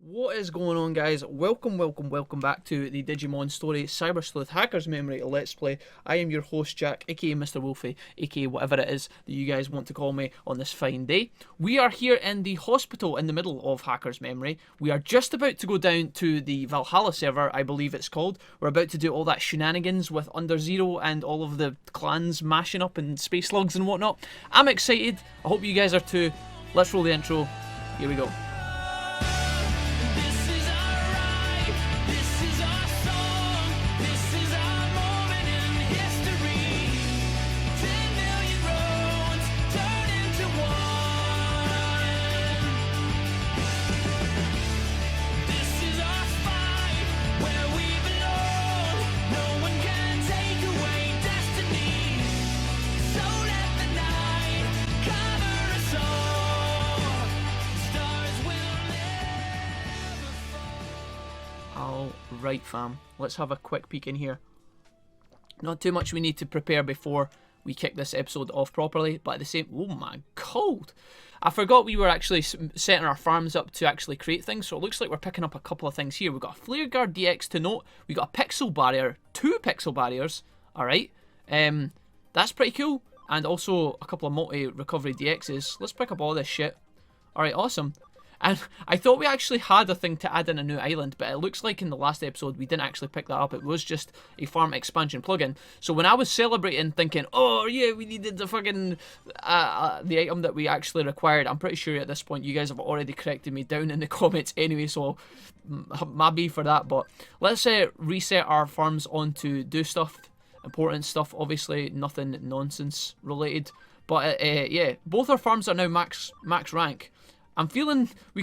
What is going on, guys? Welcome back to the Digimon Story Cyber Sleuth Hacker's Memory Let's Play. I am your host, Jack, aka Mr. Wolfie, aka whatever it is that you guys want to call me on this fine day. We are here in the hospital in the middle of Hacker's Memory. We are just about to go down to the VALHALLA server, I believe it's called. We're about to do all that shenanigans with Under Zero and all of the clans mashing up and space slugs and whatnot. I'm excited. I hope you guys are too. Let's roll the intro. Here we go. Right, fam, let's have a quick peek in here. Not too much we need to prepare before we kick this episode off properly, but at the same... Oh my god! I forgot we were actually setting our farms up to actually create things, so it looks like we're picking up a couple of things here. We've got a Flare Guard DX to note, we got a Pixel Barrier, 2 Pixel Barriers, alright. That's pretty cool, and also a couple of multi-recovery DXs. Let's pick up all this shit. Alright, awesome. And I thought we actually had a thing to add in a new island, but it looks like in the last episode we didn't actually pick that up. It was just a farm expansion plugin. So when I was celebrating, thinking, oh yeah, we needed the fucking the item that we actually required, I'm pretty sure at this point you guys have already corrected me down in the comments anyway, so maybe for that. But let's reset our farms on to do stuff, important stuff, obviously nothing nonsense related. But yeah, both our farms are now max rank. I'm feeling like we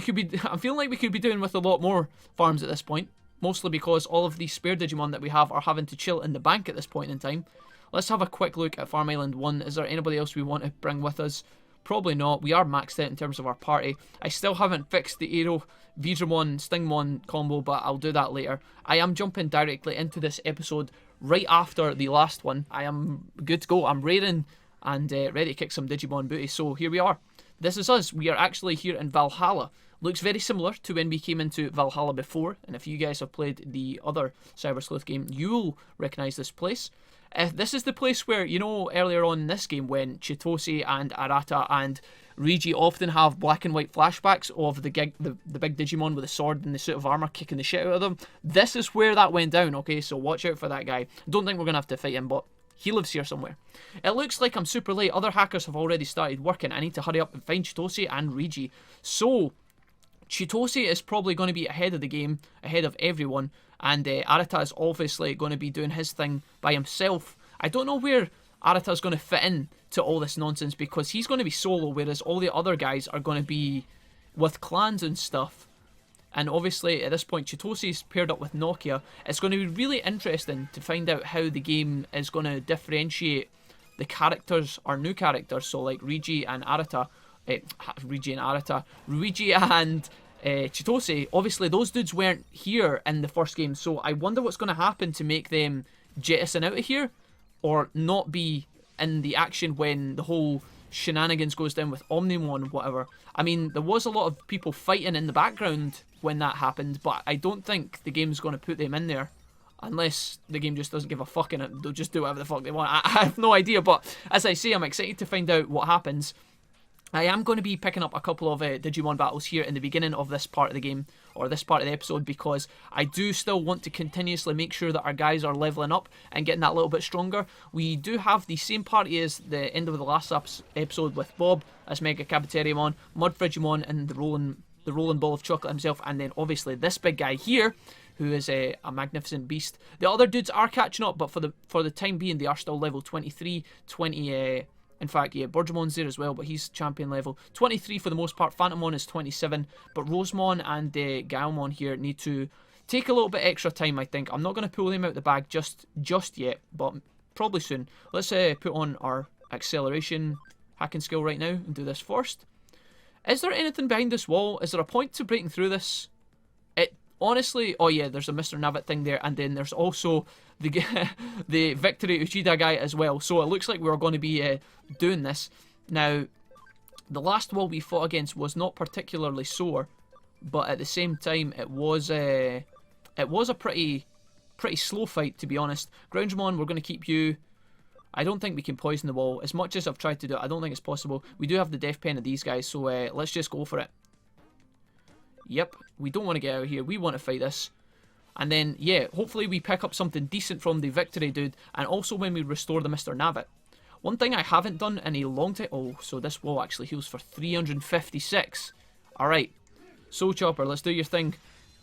could be doing with a lot more farms at this point, mostly because all of these spare Digimon that we have are having to chill in the bank at this point in time. Let's have a quick look at Farm Island 1. Is there anybody else we want to bring with us? Probably not. We are maxed out in terms of our party. I still haven't fixed the Aero Vidramon Stingmon combo, but I'll do that later. I am jumping directly into this episode right after the last one. I am good to go. I'm raiding and ready to kick some Digimon booty, so here we are. This is us. We are actually here in Valhalla. Looks very similar to when we came into Valhalla before, and if you guys have played the other Cyber Sleuth game, you'll recognise this place. This is the place where, you know, earlier on in this game when Chitose and Arata and Rigi often have black and white flashbacks of the big Digimon with a sword and the suit of armour kicking the shit out of them. This is where that went down, okay, so watch out for that guy. Don't think we're going to have to fight him, but he lives here somewhere. It looks like I'm super late. Other hackers have already started working. I need to hurry up and find Chitose and Rigi. So, Chitose is probably going to be ahead of the game, ahead of everyone. And Arata is obviously going to be doing his thing by himself. I don't know where Arata is going to fit in to all this nonsense, because he's going to be solo, whereas all the other guys are going to be with clans and stuff. And obviously, at this point, Chitose's paired up with Nokia. It's going to be really interesting to find out how the game is going to differentiate the characters, or new characters. So, like Rigi and Arata, Rigi and Chitose. Obviously, those dudes weren't here in the first game. So, I wonder what's going to happen to make them jettison out of here, or not be in the action when the whole shenanigans goes down with Omnimon and whatever. I mean, there was a lot of people fighting in the background when that happened, but I don't think the game's going to put them in there, unless the game just doesn't give a fuck and they'll just do whatever the fuck they want. I have no idea, but as I say, I'm excited to find out what happens. I am going to be picking up a couple of Digimon battles here in the beginning of this part of the game, or this part of the episode, because I do still want to continuously make sure that our guys are leveling up and getting that little bit stronger. We do have the same party as the end of the last episode with Bob as Mega Caboteriamon, Mud Frigimon, and the rolling ball of chocolate himself, and then obviously this big guy here, who is a magnificent beast. The other dudes are catching up, but for the time being, they are still level 23, 20... In fact, yeah, Burgemon's there as well, but he's champion level 23 for the most part. Phantomon is 27, but Rosemon and Gaomon here need to take a little bit extra time, I think. I'm not going to pull them out the bag just yet, but probably soon. Let's put on our acceleration hacking skill right now and do this first. Is there anything behind this wall? Is there a point to breaking through this? Honestly, oh yeah, there's a Mr. Navet thing there, and then there's also the Victory Uchida guy as well. So it looks like we're going to be doing this. Now, the last wall we fought against was not particularly sore. but at the same time, it was a pretty slow fight, to be honest. Groundramon, we're going to keep you. I don't think we can poison the wall. As much as I've tried to do it, I don't think it's possible. We do have the death pen of these guys, so let's just go for it. Yep, we don't want to get out of here. We want to fight this. And then, yeah, hopefully we pick up something decent from the victory dude, and also when we restore the Mr. Navit. One thing I haven't done in a long time... Oh, so this wall actually heals for 356. Alright. Soul Chopper, let's do your thing.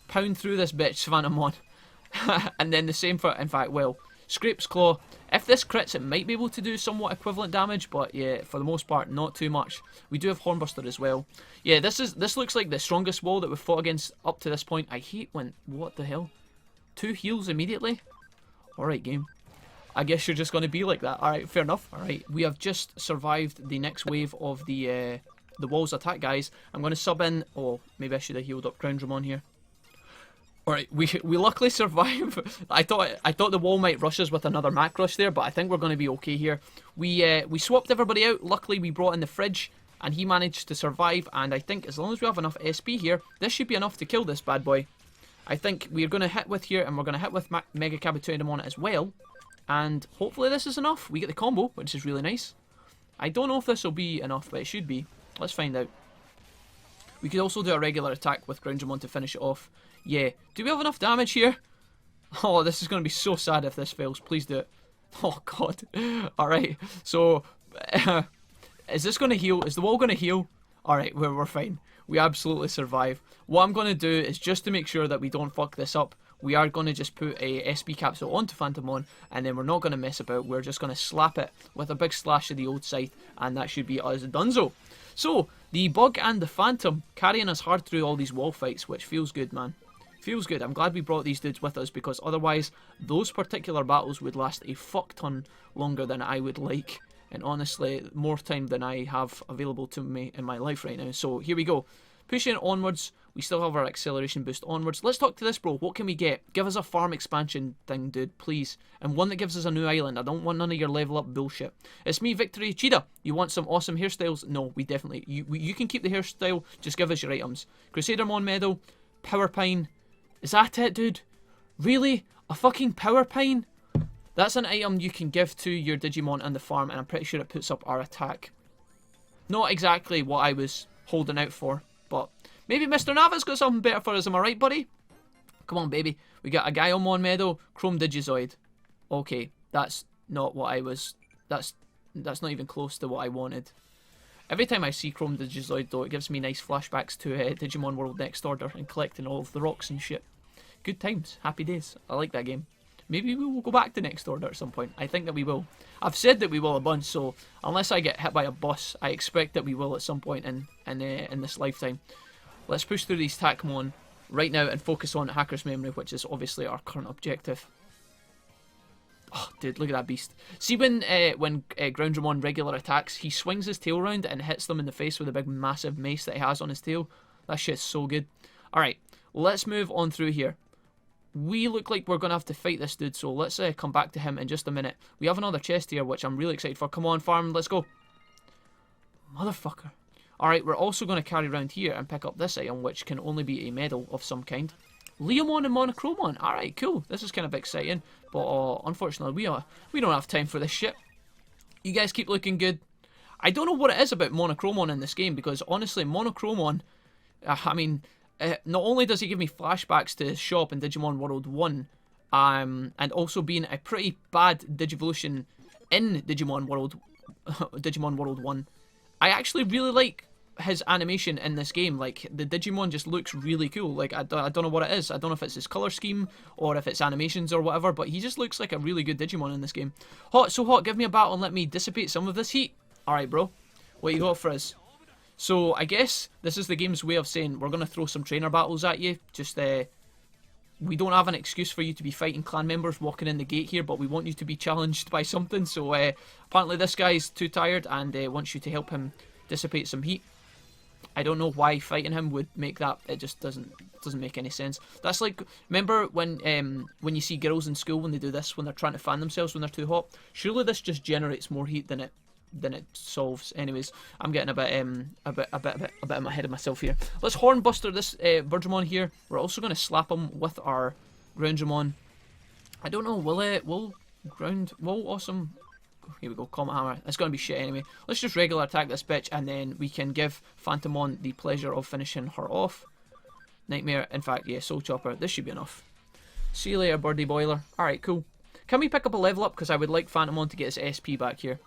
Pound through this bitch, Phantomon. And then the same for... In fact, well, Scrape's Claw. If this crits, it might be able to do somewhat equivalent damage, but yeah, for the most part, not too much. We do have Hornbuster as well. Yeah, this looks like the strongest wall that we've fought against up to this point. I hate when... What the hell? 2 heals immediately? Alright, game. I guess you're just going to be like that. Alright, fair enough. Alright, we have just survived the next wave of the wall's attack, guys. I'm going to sub in... Oh, maybe I should have healed up Groundramon here. Alright, we luckily survive. I thought the wall might rush us with another Mac Rush there, but I think we're going to be okay here. We swapped everybody out. Luckily, we brought in the fridge, and he managed to survive. And I think as long as we have enough SP here, this should be enough to kill this bad boy. I think we're going to hit with here, and we're going to hit with Mega Kabutoid on it as well. And hopefully this is enough. We get the combo, which is really nice. I don't know if this will be enough, but it should be. Let's find out. We could also do a regular attack with Groundramon to finish it off. Yeah. Do we have enough damage here? Oh, this is going to be so sad if this fails. Please do it. Oh, God. Alright. So, is this going to heal? Is the wall going to heal? Alright, we're fine. We absolutely survive. What I'm going to do is just to make sure that we don't fuck this up, we are going to just put a SP capsule onto Phantomon, and then we're not going to mess about. We're just going to slap it with a big slash of the old scythe, and that should be us donezo. So, the Bug and the Phantom carrying us hard through all these wall fights, which feels good, man. Feels good. I'm glad we brought these dudes with us, because otherwise those particular battles would last a fuck ton longer than I would like. And honestly, more time than I have available to me in my life right now. So here we go. Pushing onwards. We still have our acceleration boost onwards. Let's talk to this bro. What can we get? Give us a farm expansion thing, dude, please. And one that gives us a new island. I don't want none of your level up bullshit. It's me, Victory. Cheetah, you want some awesome hairstyles? No, we definitely... You can keep the hairstyle. Just give us your items. Crusadermon Medal. Power Pine. Is that it, dude? Really? A fucking Power Pine? That's an item you can give to your Digimon and the farm, and I'm pretty sure it puts up our attack. Not exactly what I was holding out for, but maybe Mr. Navit's got something better for us, am I right, buddy? Come on, baby. We got a Gaiomon Medal, Chrome Digizoid. Okay, that's not what I was... That's not even close to what I wanted. Every time I see Chrome Digizoid, though, it gives me nice flashbacks to Digimon World Next Order and collecting all of the rocks and shit. Good times. Happy days. I like that game. Maybe we will go back to Next Order at some point. I think that we will. I've said that we will a bunch, so unless I get hit by a bus, I expect that we will at some point in this lifetime. Let's push through these Takmon right now and focus on Hacker's Memory, which is obviously our current objective. Oh, dude, look at that beast. See when Groundramon regular attacks, he swings his tail around and hits them in the face with a big massive mace that he has on his tail. That shit's so good. Alright, let's move on through here. We look like we're going to have to fight this dude, so let's come back to him in just a minute. We have another chest here, which I'm really excited for. Come on, farm, let's go. Motherfucker. Alright, we're also going to carry around here and pick up this item, which can only be a medal of some kind. Leomon and Monochromon. Alright, cool. This is kind of exciting. But unfortunately, we don't have time for this shit. You guys keep looking good. I don't know what it is about Monochromon in this game, because honestly, Monochromon, I mean... not only does he give me flashbacks to his shop in Digimon World 1, and also being a pretty bad Digivolution in Digimon World 1, I actually really like his animation in this game. Like, the Digimon just looks really cool. Like, I don't know what it is. I don't know if it's his colour scheme or if it's animations or whatever, but he just looks like a really good Digimon in this game. Hot, so hot, give me a battle and let me dissipate some of this heat. Alright, bro. What you got for us? So, I guess this is the game's way of saying we're going to throw some trainer battles at you. Just, we don't have an excuse for you to be fighting clan members walking in the gate here, but we want you to be challenged by something. So, apparently this guy's too tired and wants you to help him dissipate some heat. I don't know why fighting him would make that. It just doesn't make any sense. That's like, remember when you see girls in school when they do this, when they're trying to fan themselves when they're too hot? Surely this just generates more heat than it it solves. Anyways, I'm getting a bit ahead of myself here. Let's Hornbuster this Virgimon here. We're also going to slap him with our Groundramon. I don't know, will awesome... Here we go, Comet Hammer. It's going to be shit anyway. Let's just regular attack this bitch, and then we can give Phantomon the pleasure of finishing her off. Nightmare, in fact, yeah, Soul Chopper. This should be enough. See you later, Birdie Boiler. Alright, cool. Can we pick up a level up? Because I would like Phantomon to get his SP back here.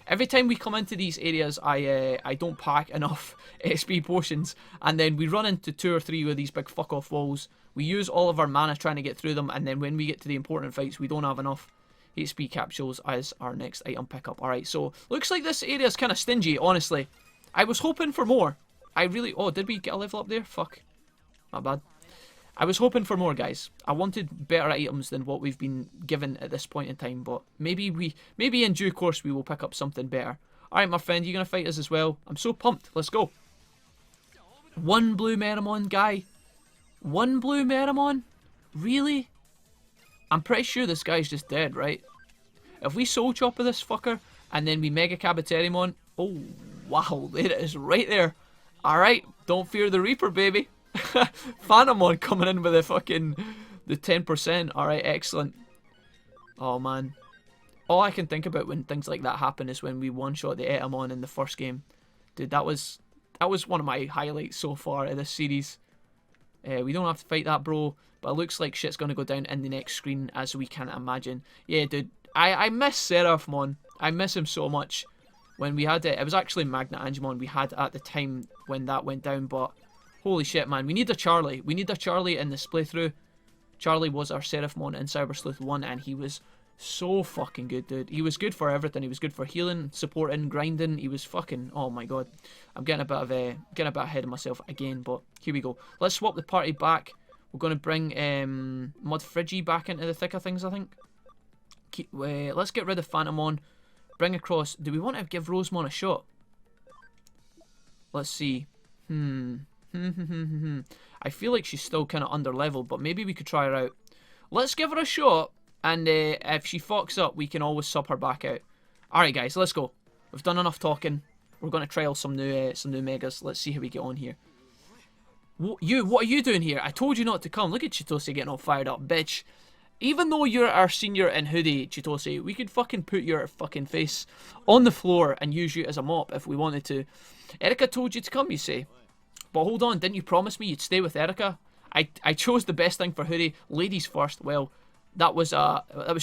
Every time we come into these areas, I don't pack enough SP potions, and then we run into 2 or 3 of these big fuck-off walls. We use all of our mana trying to get through them, and then when we get to the important fights, we don't have enough HP capsules as our next item pickup. Alright, so looks like this area is kind of stingy, honestly. I was hoping for more. I really... Oh, did we get a level up there? Fuck. Not bad. I was hoping for more, guys. I wanted better items than what we've been given at this point in time, but maybe in due course we will pick up something better. Alright, my friend, you gonna fight us as well? I'm so pumped. Let's go. 1 blue Meramon, guy. 1 blue Meramon? Really? I'm pretty sure this guy's just dead, right? If we Soul Chopper this fucker, and then we Mega Cabaterimon... Oh, wow, there it is, right there. Alright, don't fear the Reaper, baby. Phantomon coming in with the 10%. Alright, excellent. Oh, man. All I can think about when things like that happen is when we one-shot the Etamon in the first game. Dude, that was one of my highlights so far of this series. We don't have to fight that, bro. But it looks like shit's going to go down in the next screen, as we can imagine. Yeah, dude. I miss Seraphmon. I miss him so much. When we had it, it was actually Magna Angemon we had at the time when that went down. But holy shit, man. We need a Charlie. We need a Charlie in this playthrough. Charlie was our Seraphmon in Cyber Sleuth 1, and he was so fucking good, dude. He was good for everything. He was good for healing, supporting, grinding. He was fucking... Oh, my God. I'm getting a bit ahead of myself again, but here we go. Let's swap the party back. We're going to bring Mudfriggy back into the thick of things, I think. Let's get rid of Phantomon. Bring across... Do we want to give Rosemon a shot? Let's see. I feel like she's still kind of under level, but maybe we could try her out. Let's give her a shot, and if she fucks up, we can always sub her back out. Alright, guys, let's go. We've done enough talking. We're going to trial some new megas. Let's see how we get on here. What are you doing here? I told you not to come. Look at Chitose getting all fired up, bitch. Even though you're our senior in hoodie, Chitose, we could fucking put your fucking face on the floor and use you as a mop if we wanted to. Erica told you to come, you say. But hold on, didn't you promise me you'd stay with Erica? I chose the best thing for hoodie. Ladies first. Well, that was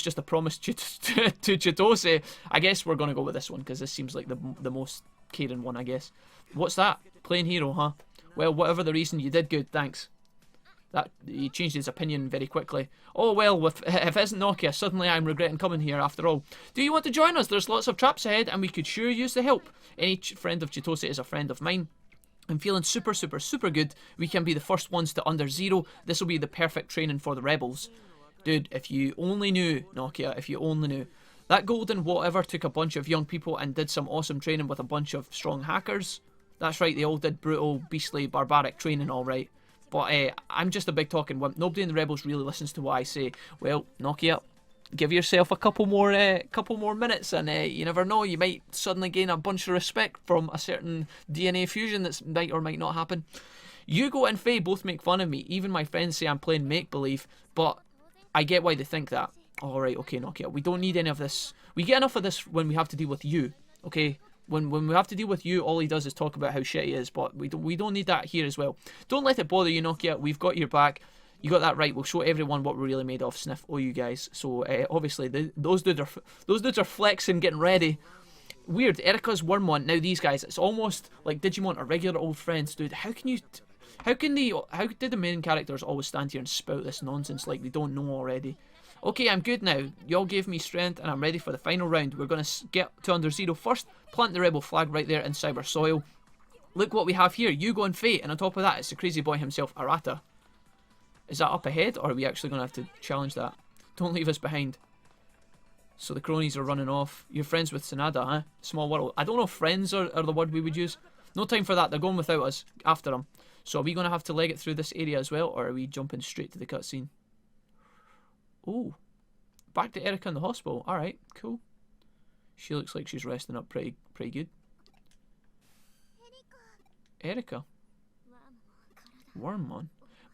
just a promise to Chitose. I guess we're going to go with this one because this seems like the most caring one, I guess. What's that? Plain hero, huh? Well, whatever the reason, you did good, thanks. That he changed his opinion very quickly. Oh well, if it isn't Nokia, suddenly I'm regretting coming here after all. Do you want to join us? There's lots of traps ahead and we could sure use the help. Any friend of Chitose is a friend of mine. I'm feeling super good. We can be the first ones to under zero. This will be the perfect training for the rebels. Dude, if you only knew, Nokia, if you only knew. That golden whatever took a bunch of young people and did some awesome training with a bunch of strong hackers. That's right, they all did brutal, beastly, barbaric training, alright. But I'm just a big talking wimp. Nobody in the Rebels really listens to what I say. Well, Nokia, give yourself a couple more minutes, and you never know, you might suddenly gain a bunch of respect from a certain DNA fusion that might or might not happen. Hugo and Faye both make fun of me. Even my friends say I'm playing make-believe, but I get why they think that. Alright, okay, Nokia, we don't need any of this. We get enough of this when we have to deal with you, okay? When we have to deal with you, all he does is talk about how shit he is, but we don't need that here as well. Don't let it bother you, Nokia. We've got your back. You got that right. We'll show everyone what we're really made of. Sniff. Oh, you guys. So obviously those dudes are flexing, getting ready. Weird. Erica's Wormmon. Now these guys. It's almost like Digimon are regular old friends, dude. How did the main characters always stand here and spout this nonsense like they don't know already? Okay, I'm good now. Y'all gave me strength and I'm ready for the final round. We're going to get to under zero first. Plant the rebel flag right there in cyber soil. Look what we have here. Yugo and Fate. And on top of that, it's the crazy boy himself, Arata. Is that up ahead? Or are we actually going to have to challenge that? Don't leave us behind. So the cronies are running off. You're friends with Sanada, huh? Small world. I don't know if friends are the word we would use. No time for that. They're going without us. After them. So are we going to have to leg it through this area as well? Or are we jumping straight to the cutscene? Oh, back to Erica in the hospital. Alright, cool. She looks like she's resting up pretty good. Erika. Wormmon.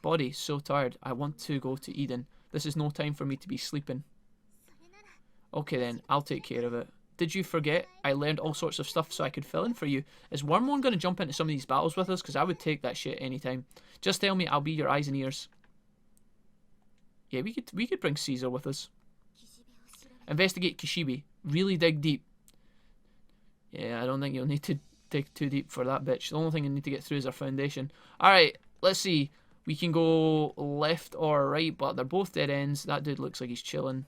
Body, so tired. I want to go to Eden. This is no time for me to be sleeping. Okay then, I'll take care of it. Did you forget? I learned all sorts of stuff so I could fill in for you. Is Wormmon going to jump into some of these battles with us? Because I would take that shit anytime. Just tell me, I'll be your eyes and ears. Yeah, we could bring Caesar with us. Investigate Kishibe. Really dig deep. Yeah, I don't think you'll need to dig too deep for that bitch. The only thing you need to get through is our foundation. Alright, let's see. We can go left or right, but they're both dead ends. That dude looks like he's chilling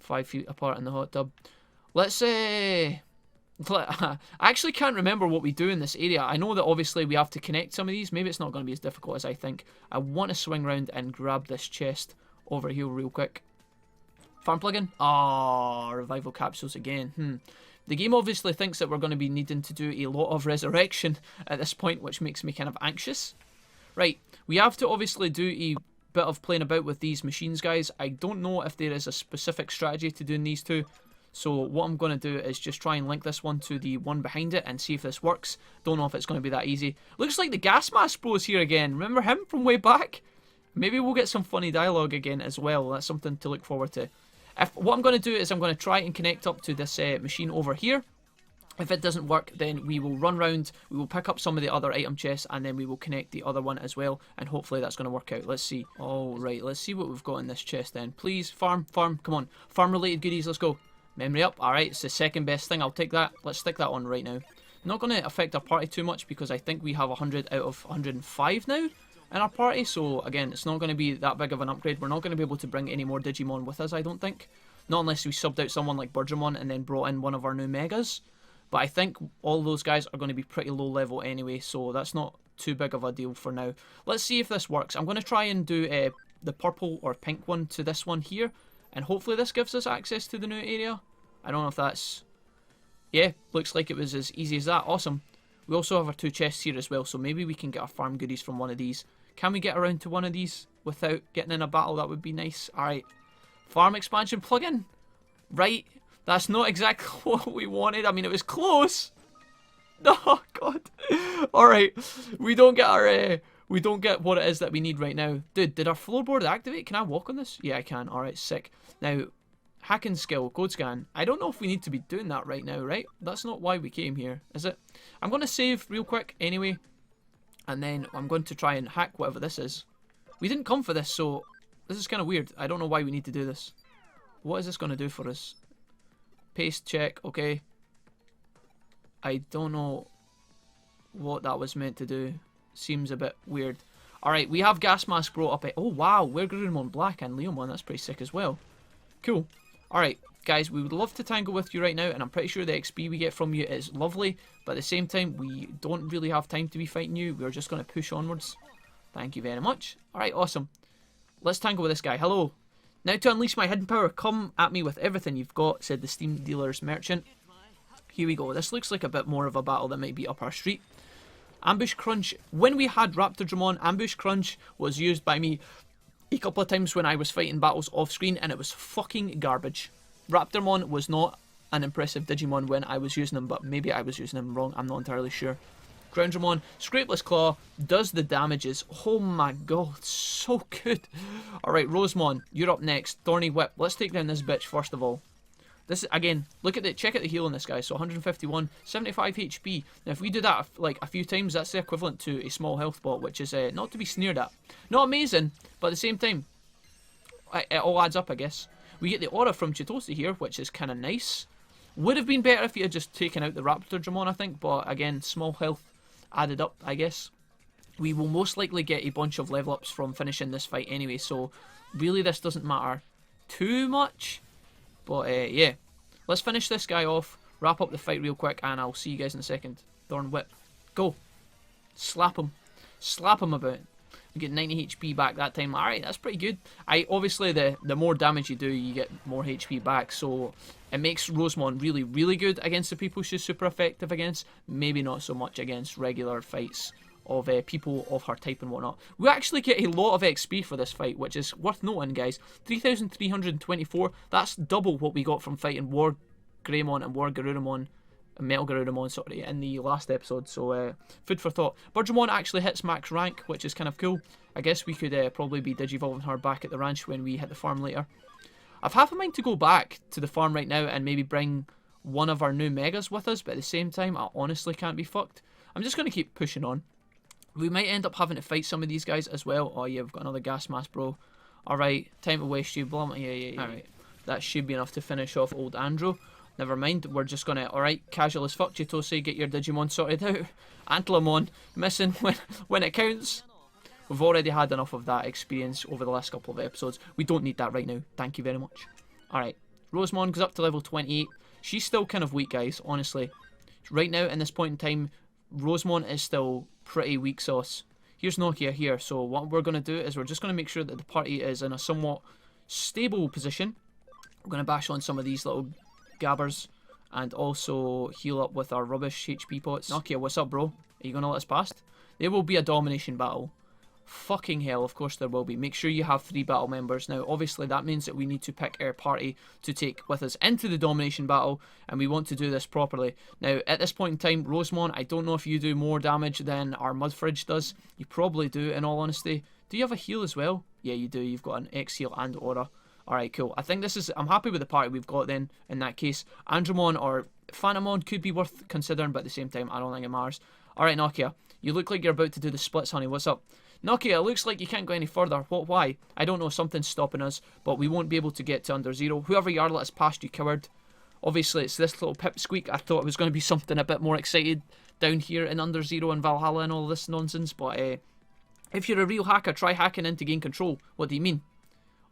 5 feet apart in the hot tub. Let's I actually can't remember what we do in this area. I know that obviously we have to connect some of these. Maybe it's not going to be as difficult as I think. I want to swing around and grab this chest over here real quick. Farm plugin? Ah, revival capsules again. The game obviously thinks that we're going to be needing to do a lot of resurrection at this point, which makes me kind of anxious. Right, we have to obviously do a bit of playing about with these machines, guys. I don't know if there is a specific strategy to doing these two. So what I'm going to do is just try and link this one to the one behind it and see if this works. Don't know if it's going to be that easy. Looks like the gas mask bro's here again. Remember him from way back? Maybe we'll get some funny dialogue again as well. That's something to look forward to. What I'm going to do is I'm going to try and connect up to this machine over here. If it doesn't work, then we will run round, we will pick up some of the other item chests, and then we will connect the other one as well, and hopefully that's going to work out. Let's see. Alright, let's see what we've got in this chest then. Please, farm, come on. Farm-related goodies, let's go. Memory up. Alright, it's the second best thing. I'll take that. Let's stick that on right now. Not going to affect our party too much because I think we have 100 out of 105 now in our party. So, again, it's not going to be that big of an upgrade. We're not going to be able to bring any more Digimon with us, I don't think. Not unless we subbed out someone like Birdramon and then brought in one of our new Megas. But I think all those guys are going to be pretty low level anyway. So, that's not too big of a deal for now. Let's see if this works. I'm going to try and do the purple or pink one to this one here. And hopefully this gives us access to the new area. I don't know if that's... Yeah, looks like it was as easy as that. Awesome. We also have our 2 chests here as well, so maybe we can get our farm goodies from one of these. Can we get around to one of these without getting in a battle? That would be nice. Alright. Farm expansion plugin. Right. That's not exactly what we wanted. I mean, it was close. Oh, God. Alright. We don't get our... We don't get what it is that we need right now. Dude, did our floorboard activate? Can I walk on this? Yeah, I can. Alright, sick. Now, hacking skill, code scan. I don't know if we need to be doing that right now, right? That's not why we came here, is it? I'm going to save real quick anyway. And then I'm going to try and hack whatever this is. We didn't come for this, so this is kind of weird. I don't know why we need to do this. What is this going to do for us? Paste check, okay. I don't know what that was meant to do. Seems a bit weird. Alright, we have Gas Mask brought up. Oh wow, we're Garurumon Black and Leomon. That's pretty sick as well. Cool. Alright, guys, we would love to tangle with you right now, and I'm pretty sure the XP we get from you is lovely, but at the same time, we don't really have time to be fighting you. We're just going to push onwards. Thank you very much. Alright, awesome. Let's tangle with this guy. Hello. Now to unleash my hidden power, come at me with everything you've got, said the Steam Dealer's merchant. Here we go. This looks like a bit more of a battle that might be up our street. Ambush Crunch. When we had Raptordramon, Ambush Crunch was used by me a couple of times when I was fighting battles off screen, and it was fucking garbage. Raptormon was not an impressive Digimon when I was using him, but maybe I was using him wrong. I'm not entirely sure. Groundramon, Scrapeless Claw, does the damages. Oh my god, so good. Alright, Rosemon, you're up next. Thorny Whip. Let's take down this bitch first of all. This, again, check out the heal on this guy. So 151, 75 HP. Now if we do that like a few times, that's the equivalent to a small health bot, which is not to be sneered at. Not amazing, but at the same time, it all adds up, I guess. We get the aura from Chitose here, which is kind of nice. Would have been better if he had just taken out the Raptordramon, I think, but again, small health added up, I guess. We will most likely get a bunch of level ups from finishing this fight anyway, so really this doesn't matter too much. But yeah, let's finish this guy off, wrap up the fight real quick, and I'll see you guys in a second. Thorn Whip. Go. Slap him. Slap him about. We get 90 HP back that time. Alright, that's pretty good. Obviously, the more damage you do, you get more HP back. So, it makes Rosemon really, really good against the people she's super effective against. Maybe not so much against regular fights of people of her type and whatnot. We actually get a lot of XP for this fight, which is worth noting, guys. 3,324. That's double what we got from fighting Greymon and War Garurumon, Metal Garurumon, sorry, in the last episode. So food for thought. Birdramon actually hits max rank, which is kind of cool. I guess we could probably be digivolving her back at the ranch when we hit the farm later. I've half a mind to go back to the farm right now and maybe bring one of our new megas with us, but at the same time, I honestly can't be fucked. I'm just going to keep pushing on. We might end up having to fight some of these guys as well. Oh yeah, we've got another gas mask, bro. Alright, time to waste you. Yeah. Alright, that should be enough to finish off old Andrew. Never mind, we're just going to, alright, casual as fuck, Chitose, get your Digimon sorted out. Antlermon, missing when it counts. We've already had enough of that experience over the last couple of episodes. We don't need that right now. Thank you very much. Alright, Rosemon goes up to level 28. She's still kind of weak, guys, honestly. Right now, in this point in time, Rosemon is still pretty weak sauce. Here's Nokia here. So what we're going to do is we're just going to make sure that the party is in a somewhat stable position. We're going to bash on some of these little gabbers and also heal up with our rubbish HP pots. Nokia, what's up, bro? Are you going to let us past? There will be a domination battle. Fucking hell, of course there will be. Make sure you have 3 battle members. Now, obviously, that means that we need to pick our party to take with us into the domination battle, and we want to do this properly. Now, at this point in time, Rosemon, I don't know if you do more damage than our Mud Fridge does. You probably do, in all honesty. Do you have a heal as well? Yeah, you do. You've got an X heal and aura. Alright, cool. I think this is... I'm happy with the party we've got then, in that case. Andromon or Phantomon could be worth considering, but at the same time, I don't think it matters. Alright, Nokia. You look like you're about to do the splits, honey. What's up? Nokia, it looks like you can't go any further. What? Why? I don't know. Something's stopping us, but we won't be able to get to under 0. Whoever you are, let us past, you coward. Obviously, it's this little pipsqueak. I thought it was going to be something a bit more excited down here in under 0 and Valhalla and all this nonsense, but if you're a real hacker, try hacking in to gain control. What do you mean?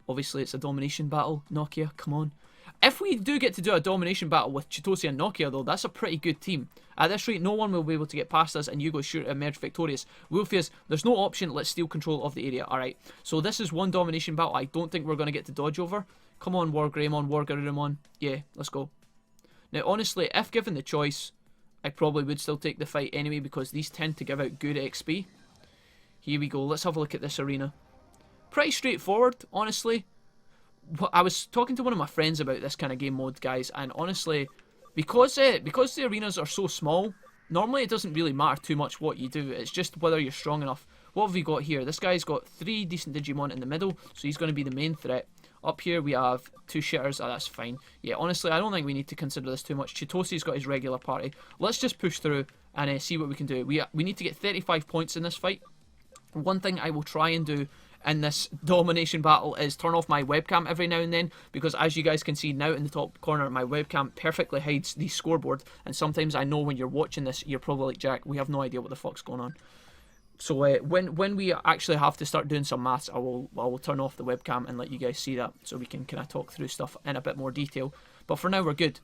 Obviously, it's a domination battle. Nokia, come on. If we do get to do a domination battle with Chitose and Nokia, though, that's a pretty good team. At this rate, no one will be able to get past us, and you go sure to emerge victorious. Wolfius, there's no option. Let's steal control of the area. Alright, so this is one domination battle I don't think we're going to get to dodge over. Come on, War Greymon, War Garurumon. Yeah, let's go. Now, honestly, if given the choice, I probably would still take the fight anyway, because these tend to give out good XP. Here we go. Let's have a look at this arena. Pretty straightforward, honestly. I was talking to one of my friends about this kind of game mode, guys, and honestly, because the arenas are so small, normally it doesn't really matter too much what you do. It's just whether you're strong enough. What have we got here? This guy's got 3 decent Digimon in the middle, so he's going to be the main threat. Up here we have 2 shitters. Oh, that's fine. Yeah, honestly, I don't think we need to consider this too much. Chitose's got his regular party. Let's just push through and see what we can do. We need to get 35 points in this fight. One thing I will try and do in this domination battle is turn off my webcam every now and then, because as you guys can see now in the top corner, my webcam perfectly hides the scoreboard, and sometimes I know when you're watching this, you're probably like, Jack, we have no idea what the fuck's going on. So when we actually have to start doing some maths, I will turn off the webcam and let you guys see that, so we can kind of talk through stuff in a bit more detail. But for now, we're good.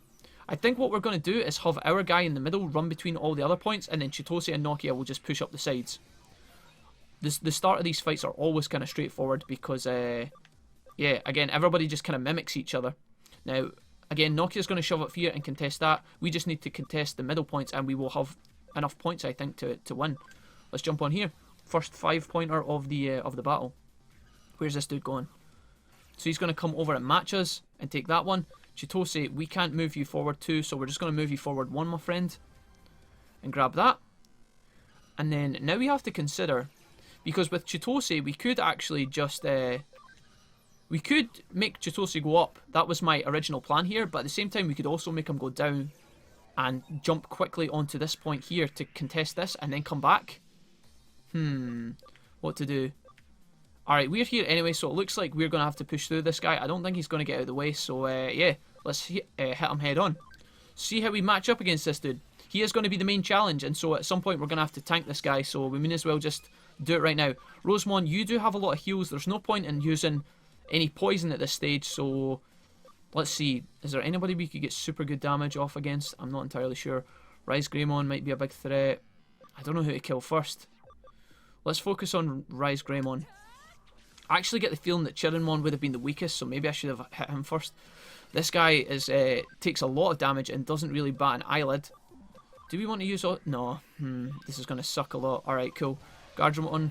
I think what we're going to do is have our guy in the middle run between all the other points, and then Chitose and Nokia will just push up the sides. The start of these fights are always kind of straightforward because, yeah, again, everybody just kind of mimics each other. Now, again, Nokia's going to shove up here and contest that. We just need to contest the middle points, and we will have enough points, I think, to win. Let's jump on here. First 5-pointer of the battle. Where's this dude going? So he's going to come over and match us and take that one. Chitose, we can't move you forward too, so we're just going to move you forward 1, my friend. And grab that. And then now we have to consider... Because with Chitose, we could actually just... we could make Chitose go up. That was my original plan here. But at the same time, we could also make him go down and jump quickly onto this point here to contest this and then come back. What to do? Alright, we're here anyway, so it looks like we're going to have to push through this guy. I don't think he's going to get out of the way, so yeah, let's hit him head on. See how we match up against this dude. He is going to be the main challenge, and so at some point we're going to have to tank this guy, so we may as well just do it right now. Rosemon, you do have a lot of heals. There's no point in using any poison at this stage, so let's see. Is there anybody we could get super good damage off against? I'm not entirely sure. Rise Greymon might be a big threat. I don't know who to kill first. Let's focus on Rise Greymon. I actually get the feeling that Chirinmon would have been the weakest, so maybe I should have hit him first. This guy is takes a lot of damage and doesn't really bat an eyelid. Do we want to use... No. This is going to suck a lot. Alright, cool. Guardramon,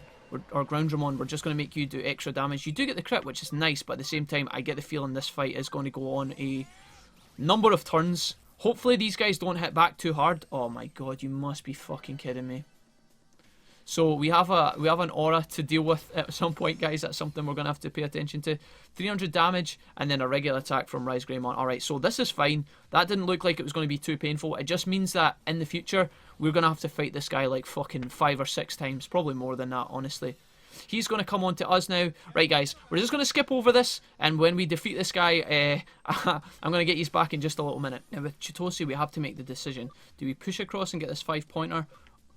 or Groundramon, we're just going to make you do extra damage. You do get the crit, which is nice, but at the same time, I get the feeling this fight is going to go on a number of turns. Hopefully these guys don't hit back too hard. Oh my god, you must be fucking kidding me. So we have an aura to deal with at some point, guys. That's something we're going to have to pay attention to. 300 damage, and then a regular attack from Rise Greymon. Alright, so this is fine. That didn't look like it was going to be too painful. It just means that in the future, we're going to have to fight this guy like fucking 5 or 6 times. Probably more than that, honestly. He's going to come on to us now. Right, guys, we're just going to skip over this, and when we defeat this guy, I'm going to get you back in just a little minute. Now, with Chitose, we have to make the decision. Do we push across and get this 5-pointer?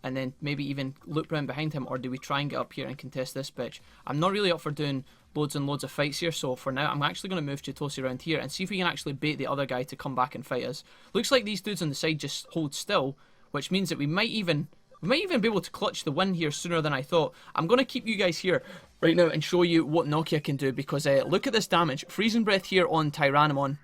And then maybe even loop round behind him, or do we try and get up here and contest this bitch? I'm not really up for doing loads and loads of fights here, so for now I'm actually going to move Chitose around here and see if we can actually bait the other guy to come back and fight us. Looks like these dudes on the side just hold still, which means that we might even be able to clutch the win here sooner than I thought. I'm going to keep you guys here right now and show you what Nokia can do, because look at this damage. Freezing Breath here on Tyrannomon.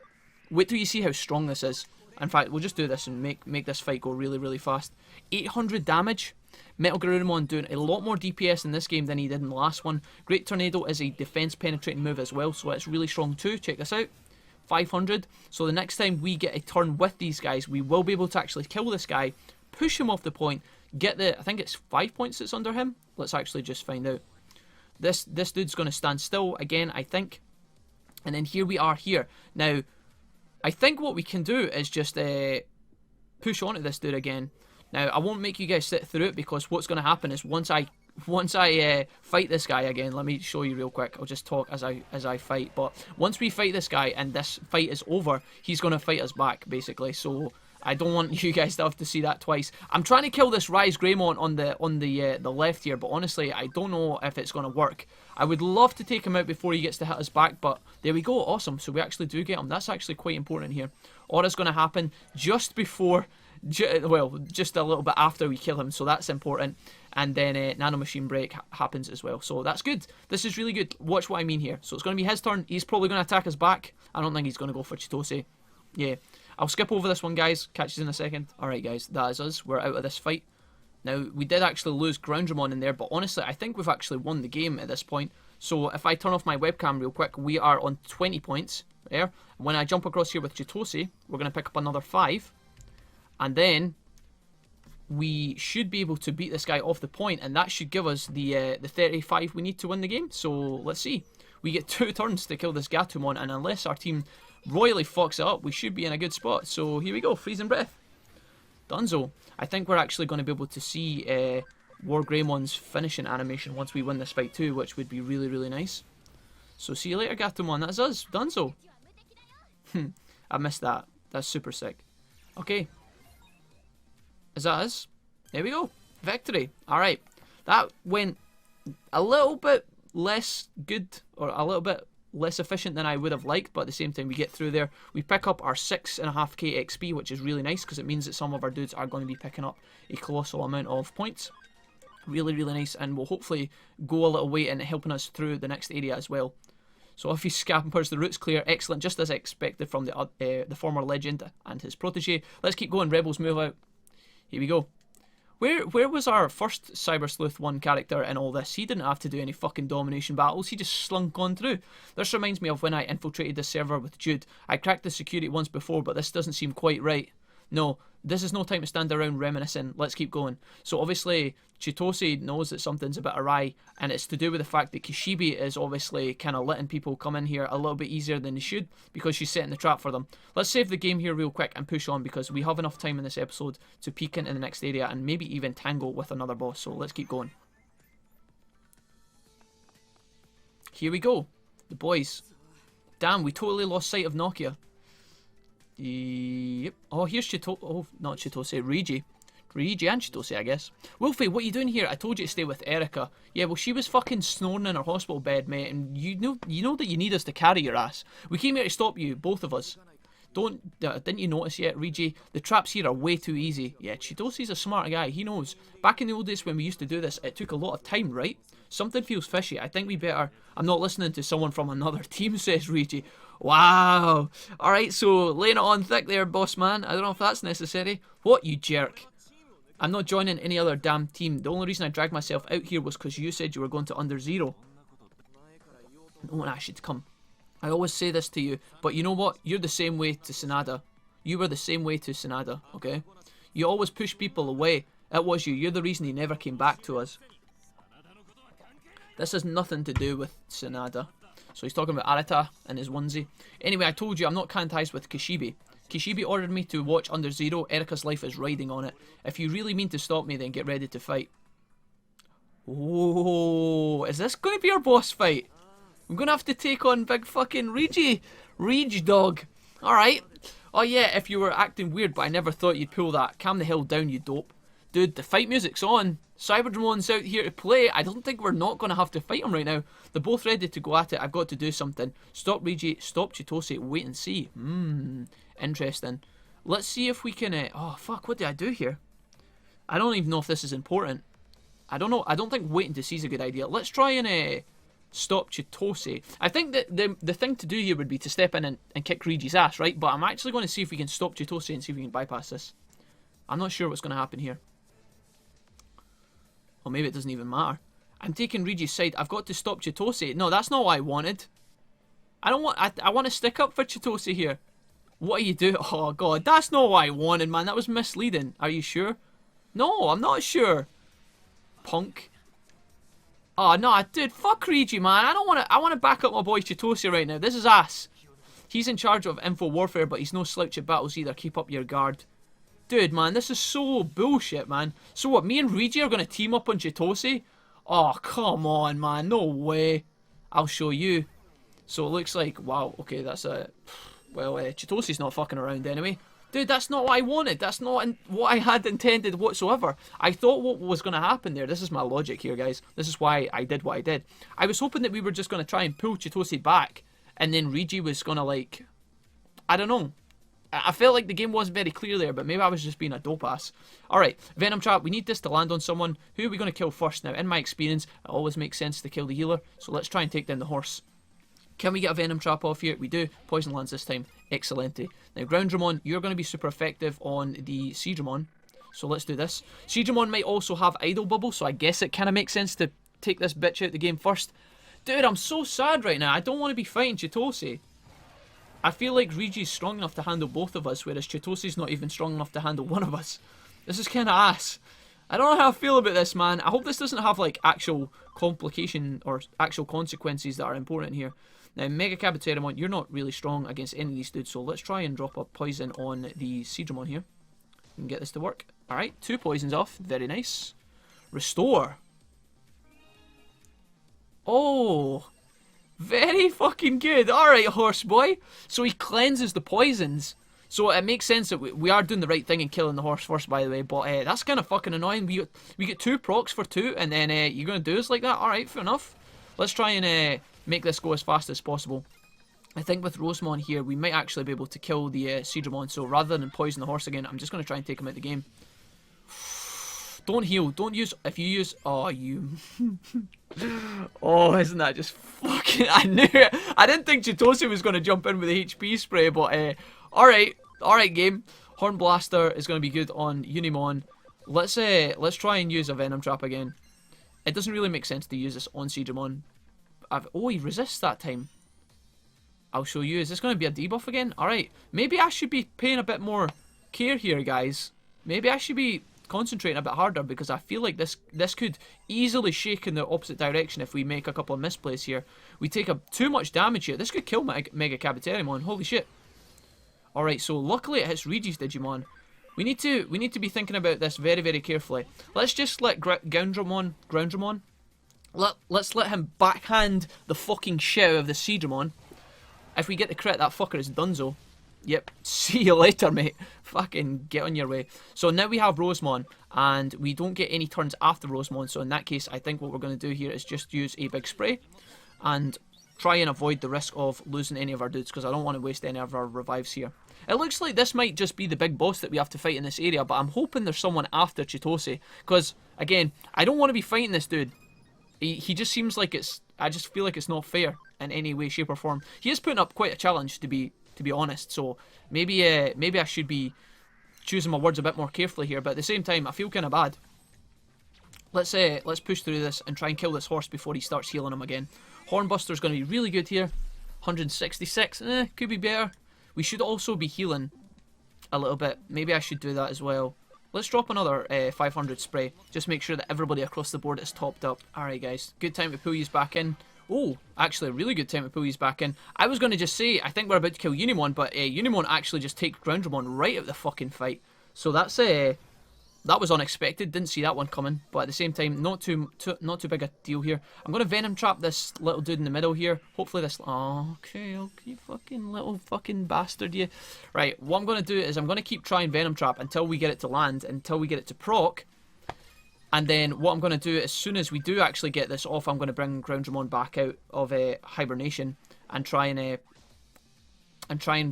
Wait till you see how strong this is. In fact, we'll just do this and make this fight go really, really fast. 800 damage. Metal Garurumon doing a lot more DPS in this game than he did in the last one. Great Tornado is a defense penetrating move as well, so it's really strong too. Check this out. 500. So the next time we get a turn with these guys, we will be able to actually kill this guy, push him off the point, get the, I think it's 5 points that's under him. Let's actually just find out. This dude's going to stand still again, I think. And then here we are here. Now, I think what we can do is just push onto this dude again. Now, I won't make you guys sit through it, because what's going to happen is once I fight this guy again, let me show you real quick. I'll just talk as I fight. But once we fight this guy and this fight is over, he's going to fight us back, basically. So I don't want you guys to have to see that twice. I'm trying to kill this Rise Greymon on the left here, but honestly, I don't know if it's going to work. I would love to take him out before he gets to hit us back, but there we go. Awesome. So we actually do get him. That's actually quite important here. Aura's going to happen just before, well, just a little bit after we kill him, so that's important. And then Nano Machine Break happens as well, so that's good. This is really good. Watch what I mean here. So it's going to be his turn. He's probably going to attack us back. I don't think he's going to go for Chitose. Yeah. I'll skip over this one, guys. Catch you in a second. Alright, guys. That is us. We're out of this fight. Now, we did actually lose Groundramon in there, but honestly, I think we've actually won the game at this point. So, if I turn off my webcam real quick, we are on 20 points there. When I jump across here with Chitose, we're going to pick up another 5. And then, we should be able to beat this guy off the point, and that should give us the 35 we need to win the game. So, let's see. We get 2 turns to kill this Gatomon, and unless our team royally fucks it up, we should be in a good spot. So, here we go. Freezing Breath. Dunzo. I think we're actually going to be able to see War Greymon's finishing animation once we win this fight too, which would be really, really nice. So see you later, Gatomon. That's us. Dunzo. I missed that. That's super sick. Okay. Is that us? There we go. Victory. Alright. That went a little bit less good, or a little bit less efficient than I would have liked, but at the same time we get through there. We pick up our 6.5k XP, which is really nice because it means that some of our dudes are going to be picking up a colossal amount of points. Really, really nice, and will hopefully go a little way in helping us through the next area as well. So if he scampers, the route's clear. Excellent, just as I expected from the former legend and his protege. Let's keep going. Rebels move out. Here we go. Where was our first Cyber Sleuth 1 character in all this? He didn't have to do any fucking domination battles. He just slunk on through. This reminds me of when I infiltrated the server with Jude. I cracked the security once before, but this doesn't seem quite right. No, this is no time to stand around reminiscing. Let's keep going. So obviously, Chitose knows that something's a bit awry, and it's to do with the fact that Kishibe is obviously kind of letting people come in here a little bit easier than they should, because she's setting the trap for them. Let's save the game here real quick and push on, because we have enough time in this episode to peek into the next area and maybe even tangle with another boss. So let's keep going. Here we go. The boys. Damn, we totally lost sight of Nokia. Yep. Oh, here's Chitose. Oh, not Chitose. Rigi and Chitose, I guess. Wolfie, what are you doing here? I told you to stay with Erica. Yeah, well, she was fucking snoring in her hospital bed, mate, and you know that you need us to carry your ass. We came here to stop you, both of us. Didn't you notice yet, Rigi? The traps here are way too easy. Yeah, Chitose's a smart guy. He knows. Back in the old days when we used to do this, it took a lot of time, right? Something feels fishy. I think we better... I'm not listening to someone from another team, says Rigi. Wow. Alright, so laying it on thick there, boss man. I don't know if that's necessary. What, you jerk? I'm not joining any other damn team. The only reason I dragged myself out here was because you said you were going to Under Zero. No one asked you to come. I always say this to you, but you know what? You're the same way to Sanada. You were the same way to Sanada, okay? You always push people away. It was you. You're the reason he never came back to us. This has nothing to do with Sanada. So he's talking about Arata and his onesie. Anyway, I told you I'm not kantais with Kishibe. Kishibe ordered me to watch Under Zero. Erika's life is riding on it. If you really mean to stop me, then get ready to fight. Oh, is this going to be our boss fight? I'm going to have to take on big fucking Rege dog. Alright. Oh yeah, if you were acting weird, but I never thought you'd pull that. Calm the hell down, you dope. Dude, the fight music's on. Cyberdramon's out here to play. I don't think we're not going to have to fight him right now. They're both ready to go at it. I've got to do something. Stop Rege, stop Chitose, wait and see. Interesting. Let's see if we can... oh, fuck, what did I do here? I don't even know if this is important. I don't know. I don't think waiting to see is a good idea. Let's try and stop Chitose. I think that the thing to do here would be to step in and kick Rege's ass, right? But I'm actually going to see if we can stop Chitose and see if we can bypass this. I'm not sure what's going to happen here. Or maybe it doesn't even matter. I'm taking Rege's side. I've got to stop Chitose. No, that's not what I wanted. I don't want... I want to stick up for Chitose here. What are you doing? Oh, God. That's not what I wanted, man. That was misleading. Are you sure? No, I'm not sure. Punk. Oh, no, dude. Fuck Rege, man. I don't want to... I want to back up my boy Chitose right now. This is ass. He's in charge of info warfare, but he's no slouch at battles either. Keep up your guard. Dude, man, this is so bullshit, man. So what, me and Rege are going to team up on Chitose? Oh, come on, man. No way. I'll show you. So it looks like... Wow, okay, that's a... Well, Chitose's not fucking around anyway. Dude, that's not what I wanted. That's not what I had intended whatsoever. I thought what was going to happen there... This is my logic here, guys. This is why I did what I did. I was hoping that we were just going to try and pull Chitose back. And then Rege was going to, like... I don't know. I felt like the game wasn't very clear there, but maybe I was just being a dope ass. Alright, Venom Trap, we need this to land on someone. Who are we going to kill first now? In my experience, it always makes sense to kill the healer, so let's try and take down the horse. Can we get a Venom Trap off here? We do. Poison lands this time. Excellente. Now, Groundramon, you're going to be super effective on the Seedramon, so let's do this. Seedramon might also have Idle Bubble, so I guess it kind of makes sense to take this bitch out the game first. Dude, I'm so sad right now. I don't want to be fighting Chitose. I feel like Rege's strong enough to handle both of us, whereas Chitose's not even strong enough to handle one of us. This is kind of ass. I don't know how I feel about this, man. I hope this doesn't have, like, actual complication or actual consequences that are important here. Now, Mega Cabateramon, you're not really strong against any of these dudes, so let's try and drop a poison on the Seedramon here. We can get this to work. Alright, 2 poisons off. Very nice. Restore. Oh... Very fucking good. Alright, horse boy. So he cleanses the poisons. So it makes sense that we are doing the right thing and killing the horse first, by the way. But that's kind of fucking annoying. We get 2 procs for 2, and then you're going to do us like that? Alright, fair enough. Let's try and make this go as fast as possible. I think with Rosemon here, we might actually be able to kill the Seedramon. So rather than poison the horse again, I'm just going to try and take him out of the game. Don't heal. Don't use... If you use... Oh, you... Oh, isn't that just fucking... I knew it. I didn't think Chitose was going to jump in with the HP spray, but... Alright. Alright, game. Horn Blaster is going to be good on Unimon. Let's try and use a Venom Trap again. It doesn't really make sense to use this on Seedramon. Oh, he resists that time. I'll show you. Is this going to be a debuff again? Alright. Maybe I should be paying a bit more care here, guys. Maybe I should be... concentrating a bit harder, because I feel like this could easily shake in the opposite direction if we make a couple of misplays here. We take too much damage here. This could kill Mega Cabateramon. Holy shit. Alright, so luckily it hits Rege's Digimon. We need to be thinking about this very, very carefully. Let's just let Groundramon. Let's let him backhand the fucking shit out of the Seedramon. If we get the crit, that fucker is donezo. Yep, see you later, mate. Fucking get on your way. So now we have Rosemon, and we don't get any turns after Rosemon, so in that case, I think what we're going to do here is just use a big spray, and try and avoid the risk of losing any of our dudes, because I don't want to waste any of our revives here. It looks like this might just be the big boss that we have to fight in this area, but I'm hoping there's someone after Chitose, because, again, I don't want to be fighting this dude. He just seems like it's... I just feel like it's not fair in any way, shape, or form. He is putting up quite a challenge, to be honest, so maybe I should be choosing my words a bit more carefully here, but at the same time I feel kind of bad. Let's push through this and try and kill this horse before he starts healing him again. Hornbuster's going to be really good here. 166, could be better. We should also be healing a little bit. Maybe I should do that as well. Let's drop another 500 spray. Just make sure that everybody across the board is topped up. Alright guys, good time to pull you back in. Oh, actually a really good time to pull you back in. I was going to just say, I think we're about to kill Unimon, but Unimon actually just takes Groundramon right out of the fucking fight. So that's that was unexpected. Didn't see that one coming, but at the same time, not too big a deal here. I'm gonna Venom Trap this little dude in the middle here. Hopefully this. Oh, okay, fucking little fucking bastard, you. Right, what I'm gonna do is I'm gonna keep trying Venom Trap until we get it to land, until we get it to proc. And then what I'm gonna do as soon as we do actually get this off, I'm gonna bring Groundramon back out of hibernation and try and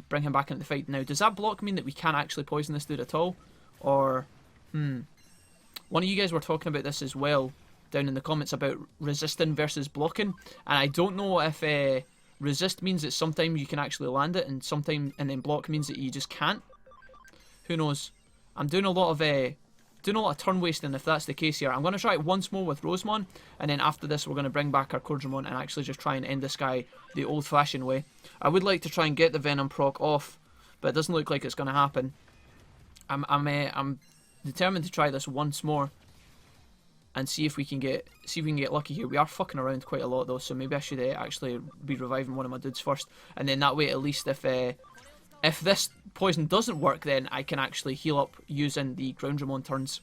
bring him back into the fight. Now, does that block mean that we can't actually poison this dude at all, or? One of you guys were talking about this as well down in the comments about resisting versus blocking, and I don't know if resist means that sometimes you can actually land it, and then block means that you just can't. Who knows? I'm doing a lot of turn wasting if that's the case here. I'm going to try it once more with Rosemon, and then after this we're going to bring back our Cordramon and actually just try and end this guy the old-fashioned way. I would like to try and get the Venom proc off, but it doesn't look like it's going to happen. I'm determined to try this once more and see if we can get lucky here. We are fucking around quite a lot though, so maybe I should actually be reviving one of my dudes first, and then that way at least if this poison doesn't work, then I can actually heal up using the Groundramon turns.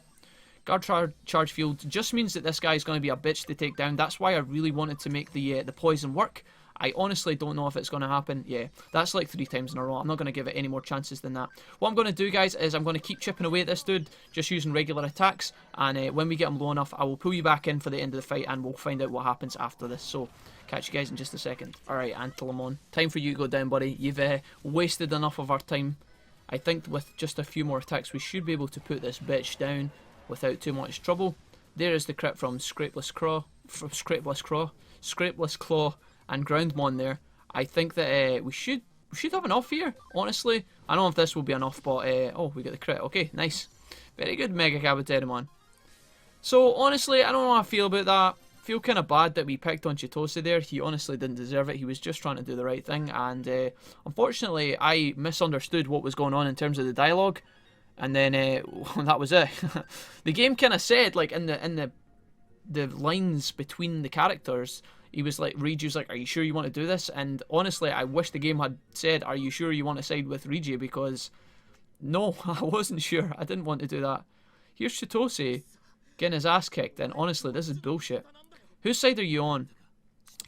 Guard charge field just means that this guy is going to be a bitch to take down. That's why I really wanted to make the poison work. I honestly don't know if it's going to happen. Yeah, that's like 3 times in a row. I'm not going to give it any more chances than that. What I'm going to do, guys, is I'm going to keep chipping away at this dude, just using regular attacks. And when we get him low enough, I will pull you back in for the end of the fight, and we'll find out what happens after this. So, catch you guys in just a second. Alright, Antilamon, time for you to go down, buddy. You've wasted enough of our time. I think with just a few more attacks, we should be able to put this bitch down without too much trouble. There is the crit from Scrapeless Claw, and Groundmon there. I think that we should have enough here, honestly. I don't know if this will be enough, but oh, we get the crit. Okay, nice. Very good, Mega Caboterimon. So, honestly, I don't know how I feel about that. I feel kind of bad that we picked on Chitose there. He honestly didn't deserve it. He was just trying to do the right thing, and unfortunately, I misunderstood what was going on in terms of the dialogue, and then that was it. The game kind of said, like, in the lines between the characters, he was like, Riju's like, are you sure you want to do this? And honestly, I wish the game had said, are you sure you want to side with Riju? Because, no, I wasn't sure. I didn't want to do that. Here's Chitose getting his ass kicked, and honestly, this is bullshit. Whose side are you on?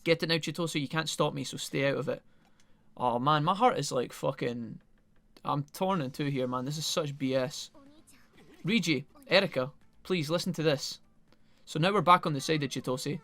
Get it now, Chitose. You can't stop me, so stay out of it. Oh, man, my heart is like fucking... I'm torn in two here, man. This is such BS. Riju, Erika, please listen to this. So now we're back on the side of Chitose.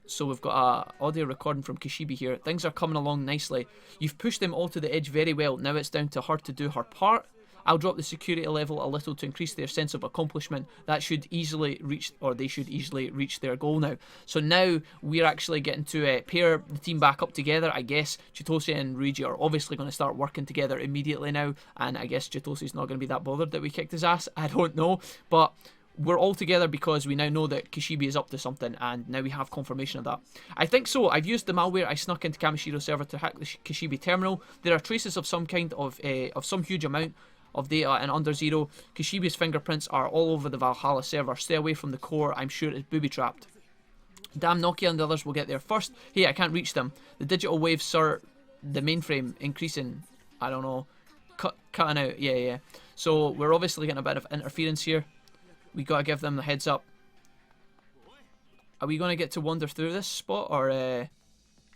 So we've got a audio recording from Kishibe here. Things are coming along nicely. You've pushed them all to the edge very well. Now it's down to her to do her part. I'll drop the security level a little to increase their sense of accomplishment. That should easily reach, or they should easily reach their goal now. So now we're actually getting to pair the team back up together. I guess Chitose and Riju are obviously going to start working together immediately now. And I guess Chitose's not going to be that bothered that we kicked his ass. I don't know. But we're all together because we now know that Kishibe is up to something, and now we have confirmation of that. I think so. I've used the malware I snuck into Kamoshiro's server to hack the Kishibe terminal. There are traces of some kind of some huge amount of data, and under zero, Kishibe's fingerprints are all over the Valhalla server. Stay away from the core. I'm sure it's booby-trapped. Damn, Nokia and the others will get there first. Hey, I can't reach them. The digital waves, sir. The mainframe increasing. I don't know. Cutting out. Yeah. So we're obviously getting a bit of interference here. We gotta give them the heads up. Are we gonna get to wander through this spot, or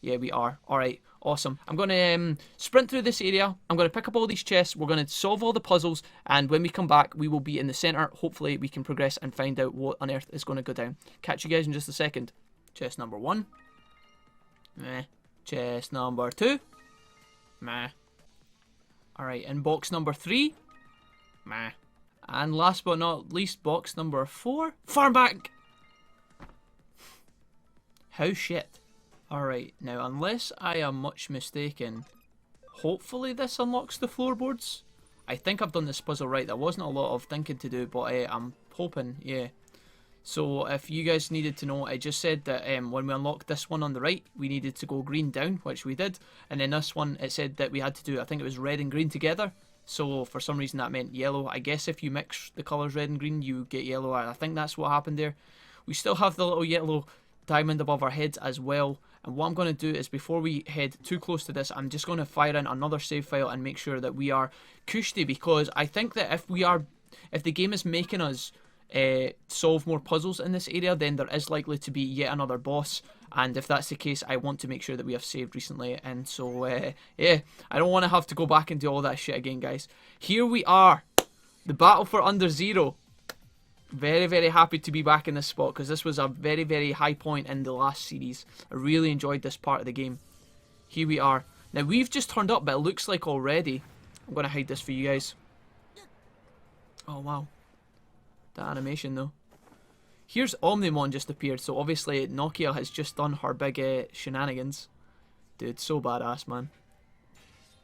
yeah, we are. Alright, awesome. I'm gonna sprint through this area. I'm gonna pick up all these chests. We're gonna solve all the puzzles, and when we come back, we will be in the center. Hopefully we can progress and find out what on earth is gonna go down. Catch you guys in just a second. Chest number 1. Meh. Chest number 2. Meh. Alright, in box number 3. Meh. And last but not least, box number 4. Farmbank! How shit. Alright, now unless I am much mistaken, hopefully this unlocks the floorboards. I think I've done this puzzle right. There wasn't a lot of thinking to do, but I'm hoping, yeah. So if you guys needed to know, it just said that when we unlocked this one on the right, we needed to go green down, which we did. And then this one, it said that we had to do, I think it was red and green together. So for some reason that meant yellow. I guess if you mix the colours red and green, you get yellow. I think that's what happened there. We still have the little yellow diamond above our heads as well. And what I'm going to do is, before we head too close to this, I'm just going to fire in another save file and make sure that we are cushy, because I think that if the game is making us solve more puzzles in this area, then there is likely to be yet another boss, and if that's the case, I want to make sure that we have saved recently. And so yeah, I don't want to have to go back and do all that shit again, guys. Here we are, the battle for Under Zero. Very, very happy to be back in this spot, because this was a very, very high point in the last series. I really enjoyed this part of the game. Here we are. Now we've just turned up, but it looks like already, I'm going to hide this for you guys. Oh wow, the animation though. Here's Omnimon just appeared, so obviously Nokia has just done her big shenanigans. Dude, so badass, man.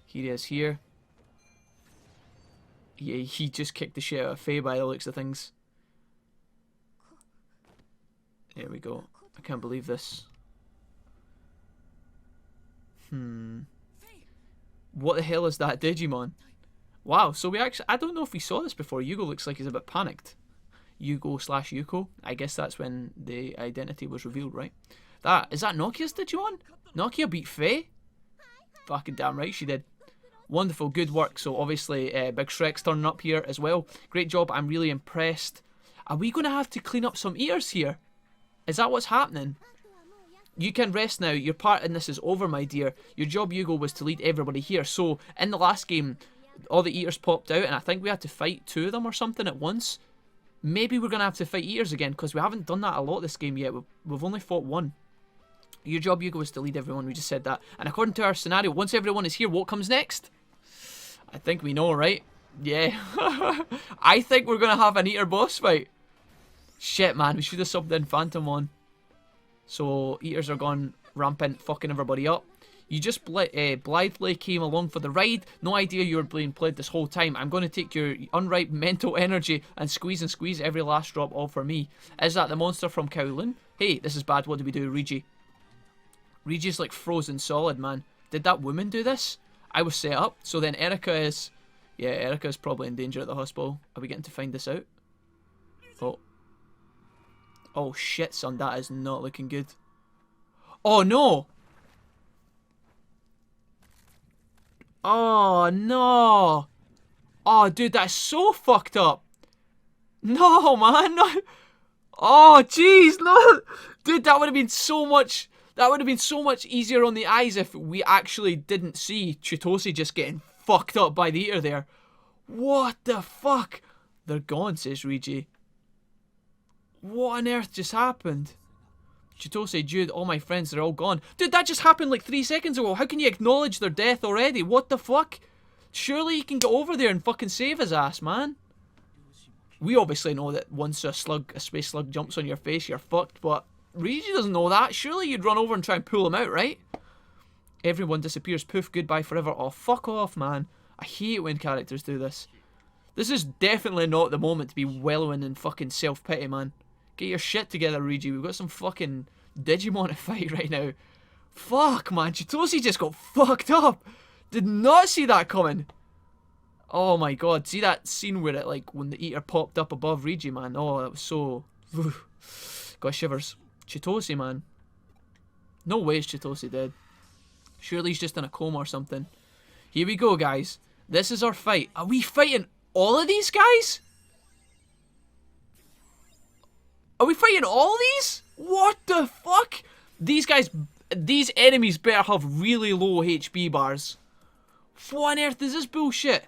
Here he is here. Yeah, he just kicked the shit out of Faye by the looks of things. There we go. I can't believe this. What the hell is that Digimon? Wow, so we actually, I don't know if we saw this before. Yugo looks like he's a bit panicked. Yugo/Yuko. I guess that's when the identity was revealed, right? Is that Nokia's Digimon? Nokia beat Faye? Fucking damn right she did. Wonderful, good work. So obviously Big Shrek's turning up here as well. Great job, I'm really impressed. Are we going to have to clean up some ears here? Is that what's happening? You can rest now. Your part in this is over, my dear. Your job, Yugo, was to lead everybody here. So in the last game, all the eaters popped out, and I think we had to fight 2 of them or something at once. Maybe we're going to have to fight eaters again, because we haven't done that a lot this game yet. We've only fought 1. Your job, Yugo, was to lead everyone. We just said that. And according to our scenario, once everyone is here, what comes next? I think we know, right? Yeah. I think we're going to have an eater boss fight. Shit, man. We should have subbed in Phantomon. So, eaters are gone rampant, fucking everybody up. You just blithely came along for the ride. No idea you were being played this whole time. I'm going to take your unripe mental energy and squeeze every last drop all for me. Is that the monster from Kowloon? Hey, this is bad. What do we do, Rigi? Rigi's like frozen solid, man. Did that woman do this? I was set up. So then Erica is... Yeah, Erica is probably in danger at the hospital. Are we getting to find this out? Oh. Oh shit, son. That is not looking good. Oh no! Oh no! Oh dude, that's so fucked up! No man, no! Oh jeez, no! Dude, that would have been so much... That would have been so much easier on the eyes if we actually didn't see Chitose just getting fucked up by the eater there. What the fuck? They're gone, says Rigi. What on earth just happened? Chitose, Jude, all my friends, they're all gone. Dude, that just happened like 3 seconds ago. How can you acknowledge their death already? What the fuck? Surely you can get over there and fucking save his ass, man. We obviously know that once a space slug jumps on your face, you're fucked, but Rigi doesn't know that. Surely you'd run over and try and pull him out, right? Everyone disappears. Poof, goodbye forever. Oh, fuck off, man. I hate when characters do this. This is definitely not the moment to be wallowing in fucking self-pity, man. Get your shit together, Rigi. We've got some fucking Digimon to fight right now. Fuck, man. Chitose just got fucked up. Did not see that coming. Oh my god. See that scene where it, like, when the eater popped up above Rigi, man? Oh, that was so... Got shivers. Chitose, man. No way is Chitose dead. Surely he's just in a coma or something. Here we go, guys. This is our fight. Are we fighting all of these guys? Are we fighting all these? What the fuck? These guys, these enemies better have really low HP bars. What on earth is this bullshit?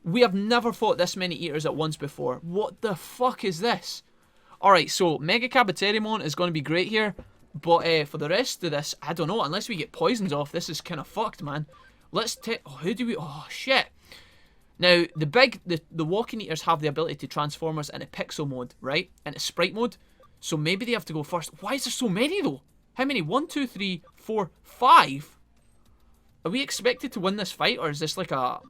We have never fought this many eaters at once before. What the fuck is this? Alright, so Mega Kabuterimon is going to be great here. But for the rest of this, I don't know. Unless we get poisons off, this is kind of fucked, man. Let's take... Oh, who do we... Oh, shit. Now, the walking eaters have the ability to transform us into pixel mode, right? Into sprite mode. So maybe they have to go first. Why is there so many, though? How many? 1, 2, 3, 4, 5? Are we expected to win this fight, or is this like a...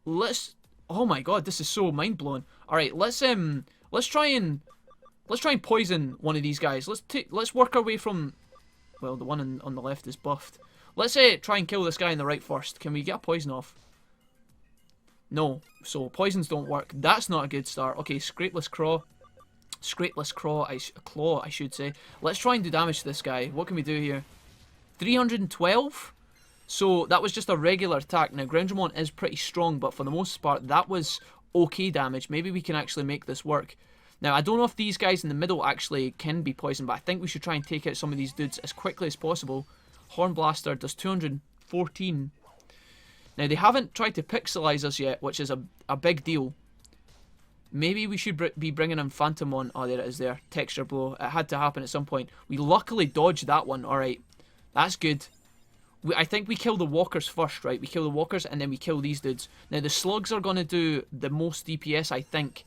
Let's... Oh my god, this is so mind-blowing. Alright, let's try and Let's try and poison one of these guys. Let's work our way from... Well, the one on the left is buffed. Let's try and kill this guy on the right first. Can we get a poison off? No. So, poisons don't work. That's not a good start. Okay, Scrapeless Claw, I should say. Let's try and do damage to this guy. What can we do here? 312? So, that was just a regular attack. Now, Greymon is pretty strong, but for the most part, that was okay damage. Maybe we can actually make this work. Now, I don't know if these guys in the middle actually can be poisoned, but I think we should try and take out some of these dudes as quickly as possible. Horn Blaster does 214. Now, they haven't tried to pixelize us yet, which is a big deal. Maybe we should be bringing in Phantomon. Oh, there it is there. Texture Blow. It had to happen at some point. We luckily dodged that one. Alright. That's good. I think we kill the walkers first, right? We kill the walkers and then we kill these dudes. Now, the slugs are going to do the most DPS, I think.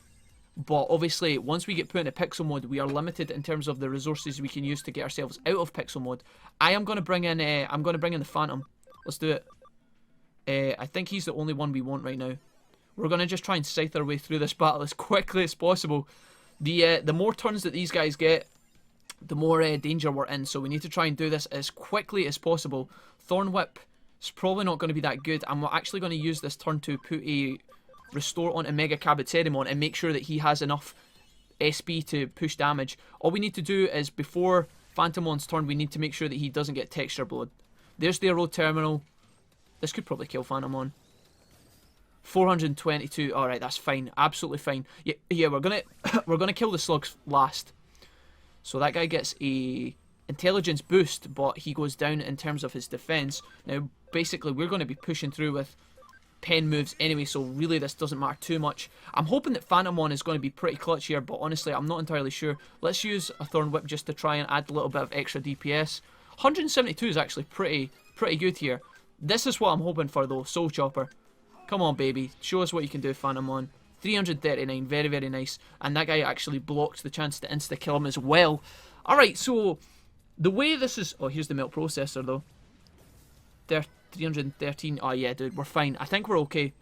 But obviously, once we get put into pixel mode, we are limited in terms of the resources we can use to get ourselves out of pixel mode. I am going to bring in the Phantom. Let's do it. I think he's the only one we want right now. We're going to just try and scythe our way through this battle as quickly as possible. The more turns that these guys get, the more danger we're in. So we need to try and do this as quickly as possible. Thorn Whip is probably not going to be that good. I'm actually going to use this turn to put a restore onto Mega Kabuterimon and make sure that he has enough SP to push damage. All we need to do is, before Phantomon's turn, we need to make sure that he doesn't get Texture Blowed. There's the Arrow Terminal. This could probably kill Phantomon. 422. Alright, that's fine. Absolutely fine. Yeah, we're gonna kill the slugs last. So that guy gets a intelligence boost, but he goes down in terms of his defense. Now, basically, we're going to be pushing through with pen moves anyway, so really this doesn't matter too much. I'm hoping that Phantomon is going to be pretty clutch here, but honestly, I'm not entirely sure. Let's use a Thorn Whip just to try and add a little bit of extra DPS. 172 is actually pretty good here. This is what I'm hoping for, though. Soul Chopper. Come on, baby. Show us what you can do, Phantomon. 339. Very, very nice. And that guy actually blocked the chance to insta-kill him as well. Alright, so the way this is... Oh, here's the Melt Processor, though. 313. Oh, yeah, dude. We're fine. I think we're okay.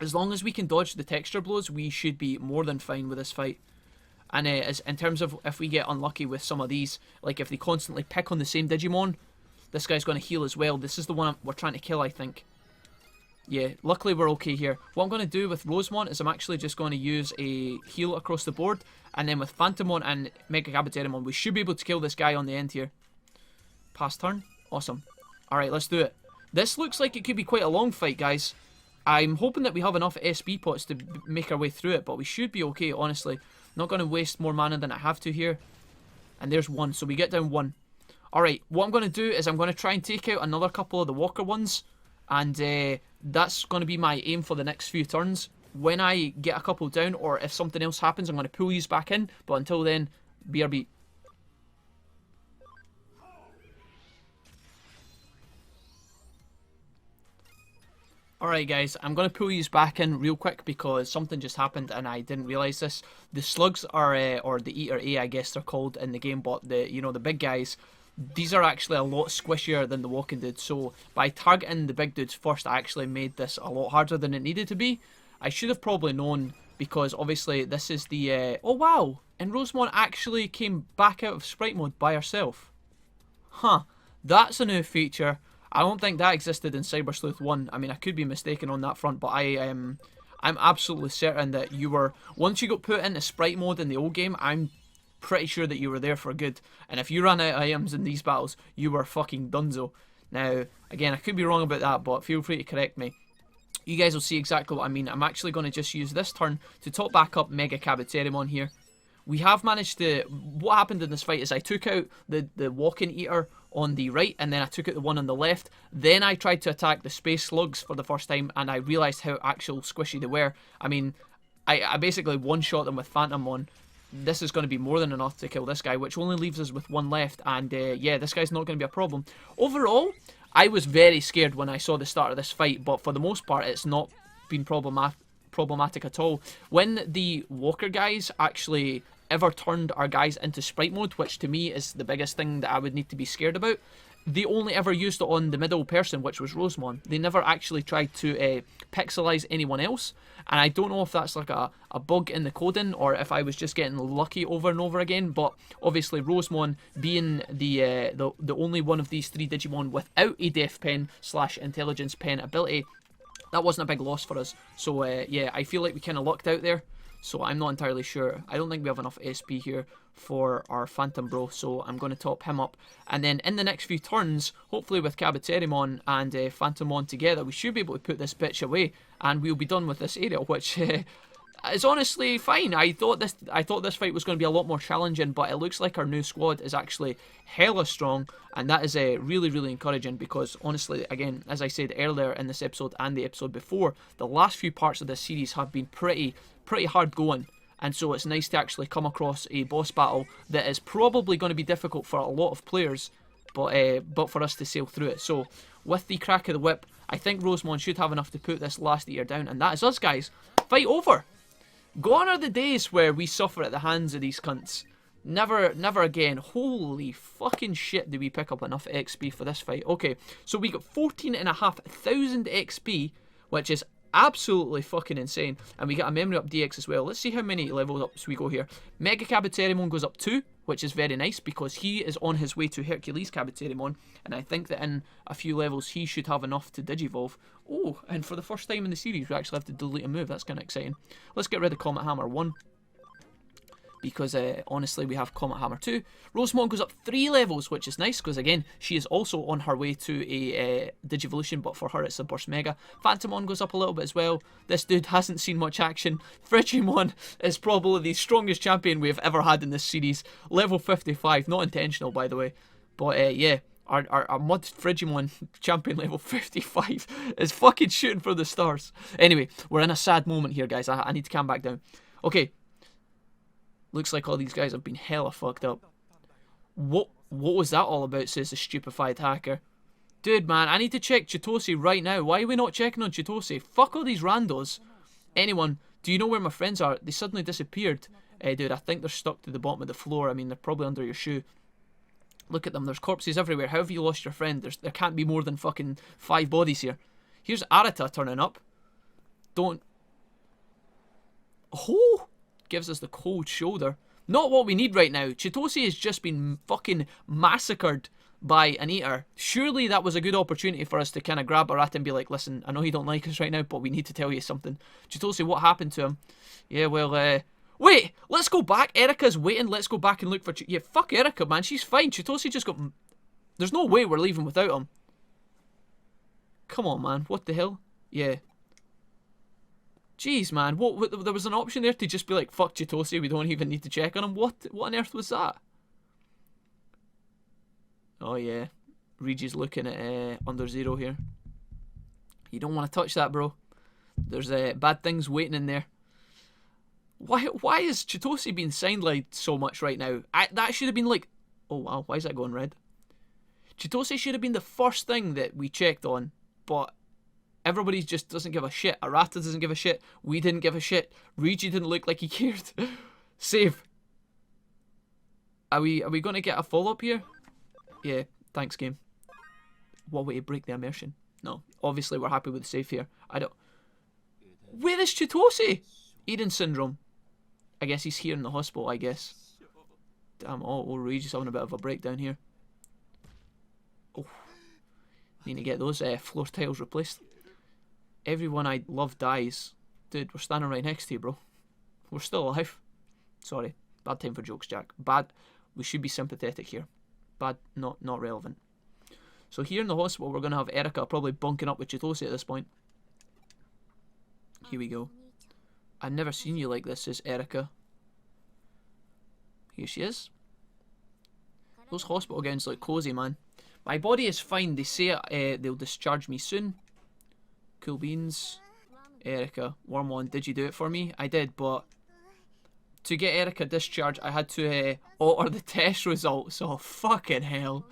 As long as we can dodge the texture blows, we should be more than fine with this fight. And as in terms of if we get unlucky with some of these, like if they constantly pick on the same Digimon, this guy's going to heal as well. This is the one we're trying to kill, I think. Yeah, luckily we're okay here. What I'm going to do with Rosemon is I'm actually just going to use a heal across the board. And then with Phantomon and Mega Kabuterimon, we should be able to kill this guy on the end here. Pass turn. Awesome. Alright, let's do it. This looks like it could be quite a long fight, guys. I'm hoping that we have enough SP pots to make our way through it, but we should be okay, honestly. Not going to waste more mana than I have to here. And there's one, so we get down one. Alright, what I'm going to do is I'm going to try and take out another couple of the walker ones. And that's going to be my aim for the next few turns. When I get a couple down, or if something else happens, I'm going to pull these back in. But until then, BRB. Alright guys, I'm going to pull these back in real quick because something just happened and I didn't realise this. The slugs are, or the Eater A I guess they're called in the game, but the big guys, these are actually a lot squishier than the walking dudes. So by targeting the big dudes first, I actually made this a lot harder than it needed to be. I should have probably known because obviously this is the... oh wow! And Rosemon actually came back out of sprite mode by herself. Huh. That's a new feature. I don't think that existed in Cyber Sleuth 1. I mean, I could be mistaken on that front, but I'm absolutely certain that you were... Once you got put into sprite mode in the old game, I'm pretty sure that you were there for good. And if you ran out of items in these battles, you were fucking dunzo. Now, again, I could be wrong about that, but feel free to correct me. You guys will see exactly what I mean. I'm actually going to just use this turn to top back up Mega Kabuterimon here. We have managed to... What happened in this fight is I took out the Walking Eater on the right, and then I took out the one on the left. Then I tried to attack the Space Slugs for the first time, and I realised how actual squishy they were. I mean, I basically one-shot them with Phantomon. This is going to be more than enough to kill this guy, which only leaves us with one left, and yeah, this guy's not going to be a problem. Overall, I was very scared when I saw the start of this fight, but for the most part, it's not been problematic at all. When the Walker guys actually ever turned our guys into sprite mode, which to me is the biggest thing that I would need to be scared about, they only ever used it on the middle person, which was Rosemon. They never actually tried to pixelize anyone else. And I don't know if that's like a bug in the coding or if I was just getting lucky over and over again. But obviously Rosemon being the only one of these 3 Digimon without a Death Pen / Intelligence Pen ability, that wasn't a big loss for us. So yeah, I feel like we kind of lucked out there. So I'm not entirely sure. I don't think we have enough SP here for our Phantom Bro, so I'm going to top him up. And then in the next few turns, hopefully with Kabuterimon and Phantomon together, we should be able to put this bitch away, and we'll be done with this area, which is honestly fine. I thought this fight was going to be a lot more challenging, but it looks like our new squad is actually hella strong, and that is really, really encouraging because honestly, again, as I said earlier in this episode and the episode before, the last few parts of this series have been pretty hard going. And so it's nice to actually come across a boss battle that is probably going to be difficult for a lot of players, but for us to sail through it. So with the crack of the whip, I think Rosemon should have enough to put this last eater down, and that is us, guys. Fight over. Gone are the days where we suffer at the hands of these cunts. Never again. Holy fucking shit, did we pick up enough XP for this fight. Okay, so we got 14,500 XP, which is absolutely fucking insane. And we get a memory up DX as well. Let's see how many level ups we go here. Mega Kabuterimon goes up 2, which is very nice because he is on his way to Hercules Kabuterimon, and I think that in a few levels he should have enough to digivolve. Oh, and for the first time in the series we actually have to delete a move. That's kind of exciting. Let's get rid of Comet Hammer 1. Because honestly we have Comet Hammer 2. Rosemon goes up 3 levels, which is nice because again she is also on her way to a Digivolution, but for her it's a Burst Mega. Phantomon goes up a little bit as well. This dude hasn't seen much action. Frigimon is probably the strongest champion we have ever had in this series. Level 55, not intentional by the way, but yeah. Our Mud Frigimon champion level 55 is fucking shooting for the stars. Anyway, we're in a sad moment here, guys. I need to calm back down. Okay. Looks like all these guys have been hella fucked up. What was that all about, says the stupefied hacker. Dude, man, I need to check Chitose right now. Why are we not checking on Chitose? Fuck all these randos. Anyone, do you know where my friends are? They suddenly disappeared. Dude, I think they're stuck to the bottom of the floor. I mean, they're probably under your shoe. Look at them. There's corpses everywhere. How have you lost your friend? There can't be more than fucking 5 bodies here. Here's Arata turning up. Don't... Oh! Gives us the cold shoulder. Not what we need right now. Chitose has just been fucking massacred by an eater. Surely that was a good opportunity for us to kind of grab Arata and be like, listen, I know you don't like us right now, but we need to tell you something. Chitose, what happened to him? Yeah, well, wait, let's go back. Erica's waiting. Let's go back and look for... Yeah, fuck Erica, man. She's fine. Chitose just got... There's no way we're leaving without him. Come on, man. What the hell? Yeah. Jeez, man, what, there was an option there to just be like, fuck Chitose, we don't even need to check on him. What on earth was that? Oh, yeah. Regi's looking at under 0 here. You don't want to touch that, bro. There's bad things waiting in there. Why is Chitose being sidelined so much right now? That should have been like... Oh, wow, why is that going red? Chitose should have been the first thing that we checked on, but... Everybody just doesn't give a shit. Arata doesn't give a shit. We didn't give a shit. Regi didn't look like he cared. Save. Are we going to get a follow-up here? Yeah, thanks, game. What way to break the immersion? No, obviously we're happy with the save here. I don't... Where is Chitose? Eden Syndrome. I guess he's here in the hospital, I guess. Damn, oh, Regi's having a bit of a breakdown here. Oh. Need to get those floor tiles replaced. Everyone I love dies. Dude, we're standing right next to you, bro. We're still alive. Sorry. Bad time for jokes, Jack. Bad. We should be sympathetic here. Bad. Not relevant. So here in the hospital, we're going to have Erica probably bunking up with Chitose at this point. Here we go. I've never seen you like this, says Erica. Here she is. Those hospital gowns look cozy, man. My body is fine. They say they'll discharge me soon. Cool beans. Erica, Wormon, did you do it for me? I did, but to get Erica discharged, I had to alter the test results. Oh, fucking hell.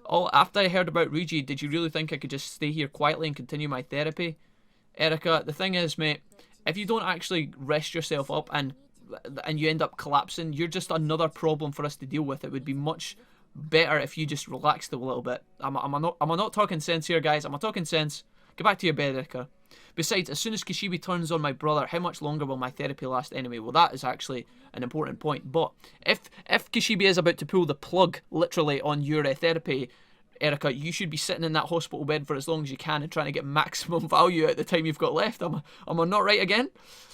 After I heard about Regi, did you really think I could just stay here quietly and continue my therapy? Erica, the thing is, mate, if you don't actually rest yourself up and you end up collapsing, you're just another problem for us to deal with. It would be much better if you just relaxed a little bit. Am I not talking sense here, guys? Am I talking sense? Get back to your bed, Erika. Besides, as soon as Kishibe turns on my brother, how much longer will my therapy last anyway? Well, that is actually an important point. But if Kishibe is about to pull the plug, literally, on your therapy, Erika, you should be sitting in that hospital bed for as long as you can and trying to get maximum value out the time you've got left. Am I not right again?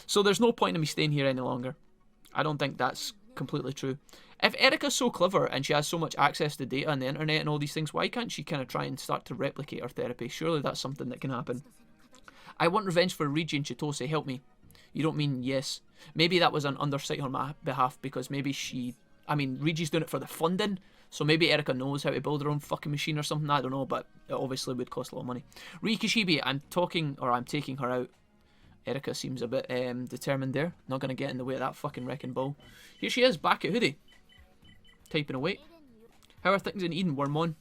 So there's no point in me staying here any longer. I don't think that's completely true. If Erika's so clever and she has so much access to data and the internet and all these things, why can't she kind of try and start to replicate her therapy? Surely that's something that can happen. I want revenge for Rigi and Chitose, help me. You don't mean yes. Maybe that was an undersight on my behalf because maybe Rigi's doing it for the funding, so maybe Erika knows how to build her own fucking machine or something, I don't know, but it obviously would cost a lot of money. Rii Kishibe, I'm taking her out. Erika seems a bit determined there. Not going to get in the way of that fucking wrecking ball. Here she is, back at Hoodie. Typing away. How are things in Eden, Wormon?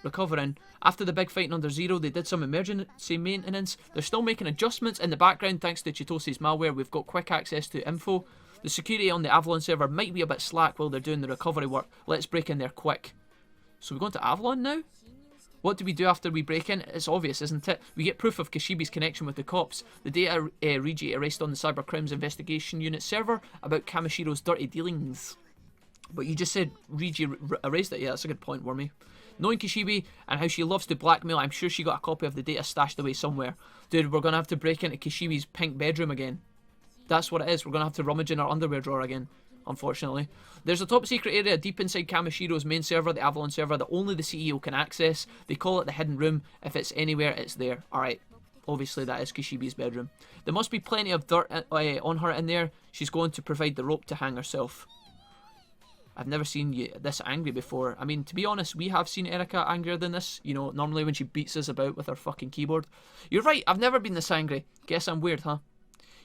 Recovering. After the big fighting under Zero, they did some emergency maintenance. They're still making adjustments in the background thanks to Chitose's malware. We've got quick access to info. The security on the Avalon server might be a bit slack while they're doing the recovery work. Let's break in there quick. So we're going to Avalon now? What do we do after we break in? It's obvious, isn't it? We get proof of Kishibe's connection with the cops. The data Rigi erased on the Cyber Crimes Investigation Unit server about Kamoshiro's dirty dealings. But you just said Rigi erased it. Yeah, that's a good point, Wormy. Knowing Kishibe and how she loves to blackmail, I'm sure she got a copy of the data stashed away somewhere. Dude, we're going to have to break into Kishibe's pink bedroom again. That's what it is. We're going to have to rummage in our underwear drawer again, unfortunately. There's a top secret area deep inside Kamoshiro's main server, the Avalon server, that only the CEO can access. They call it the hidden room. If it's anywhere, it's there. Alright, obviously that is Kishibe's bedroom. There must be plenty of dirt on her in there. She's going to provide the rope to hang herself. I've never seen you this angry before. I mean, to be honest, we have seen Erika angrier than this. You know, normally when she beats us about with her fucking keyboard. You're right, I've never been this angry. Guess I'm weird, huh?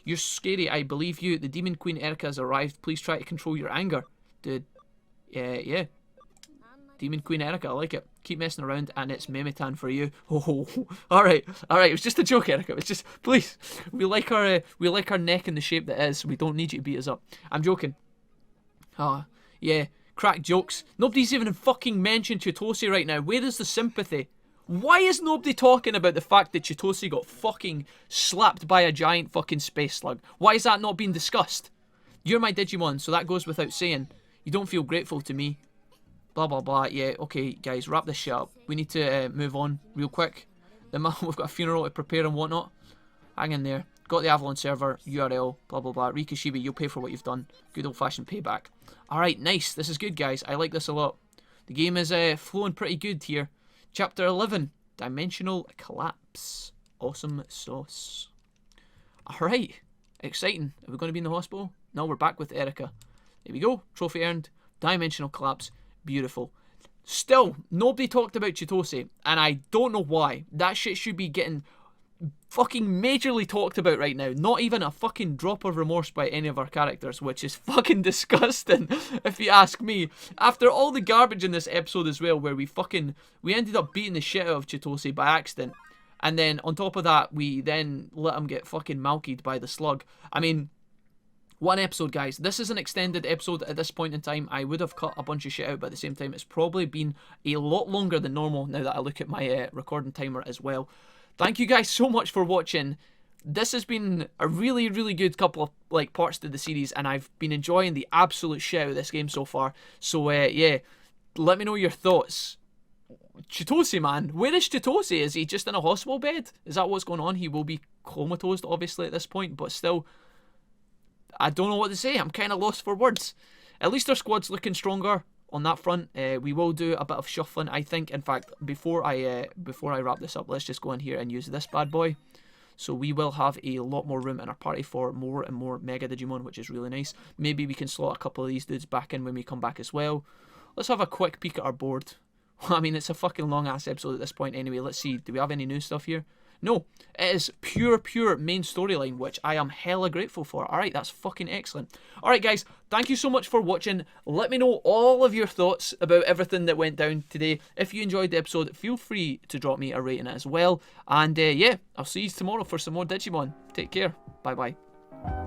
You're scary, I believe you. The Demon Queen Erika has arrived. Please try to control your anger. Dude, yeah. Demon Queen Erika, I like it. Keep messing around and it's Memetan for you. Oh, alright. It was just a joke, Erika. It was just, please. We like our neck in the shape that is. We don't need you to beat us up. I'm joking. Yeah, crack jokes. Nobody's even fucking mentioned Chitose right now. Where is the sympathy? Why is nobody talking about the fact that Chitose got fucking slapped by a giant fucking space slug? Why is that not being discussed? You're my Digimon, so that goes without saying. You don't feel grateful to me. Blah, blah, blah. Yeah, okay, guys, wrap this shit up. We need to move on real quick. We've got a funeral to prepare and whatnot. Hang in there. Got the Avalon server, URL, blah, blah, blah. Rii Kishibe, you'll pay for what you've done. Good old-fashioned payback. Alright, nice. This is good, guys. I like this a lot. The game is flowing pretty good here. Chapter 11. Dimensional Collapse. Awesome sauce. Alright. Exciting. Are we going to be in the hospital? No, we're back with Erika. There we go. Trophy earned. Dimensional Collapse. Beautiful. Still, nobody talked about Chitose. And I don't know why. That shit should be getting fucking majorly talked about right now. Not even a fucking drop of remorse by any of our characters, which is fucking disgusting if you ask me. After all the garbage in this episode as well, where we ended up beating the shit out of Chitose by accident, and then on top of that we then let him get fucking malkied by the slug. I mean, one episode, guys. This is an extended episode at this point in time. I would have cut a bunch of shit out, but at the same time it's probably been a lot longer than normal now that I look at my recording timer as well. Thank you guys so much for watching. This has been a really, really good couple of parts to the series, and I've been enjoying the absolute shit out of this game so far. So yeah, let me know your thoughts. Chitose, man, where is Chitose? Is he just in a hospital bed? Is that what's going on? He will be comatose, obviously, at this point, but still, I don't know what to say. I'm kind of lost for words. At least our squad's looking stronger on that front. We will do a bit of shuffling, I think. In fact, before I wrap this up, let's just go in here and use this bad boy. So we will have a lot more room in our party for more and more Mega Digimon, which is really nice. Maybe we can slot a couple of these dudes back in when we come back as well. Let's have a quick peek at our board. I mean, it's a fucking long-ass episode at this point anyway. Let's see, do we have any new stuff here? No, it is pure main storyline, which I am hella grateful for. Alright, that's fucking excellent. Alright guys, thank you so much for watching. Let me know all of your thoughts about everything that went down today. If you enjoyed the episode, feel free to drop me a rating as well. And yeah, I'll see you tomorrow for some more Digimon. Take care. Bye bye.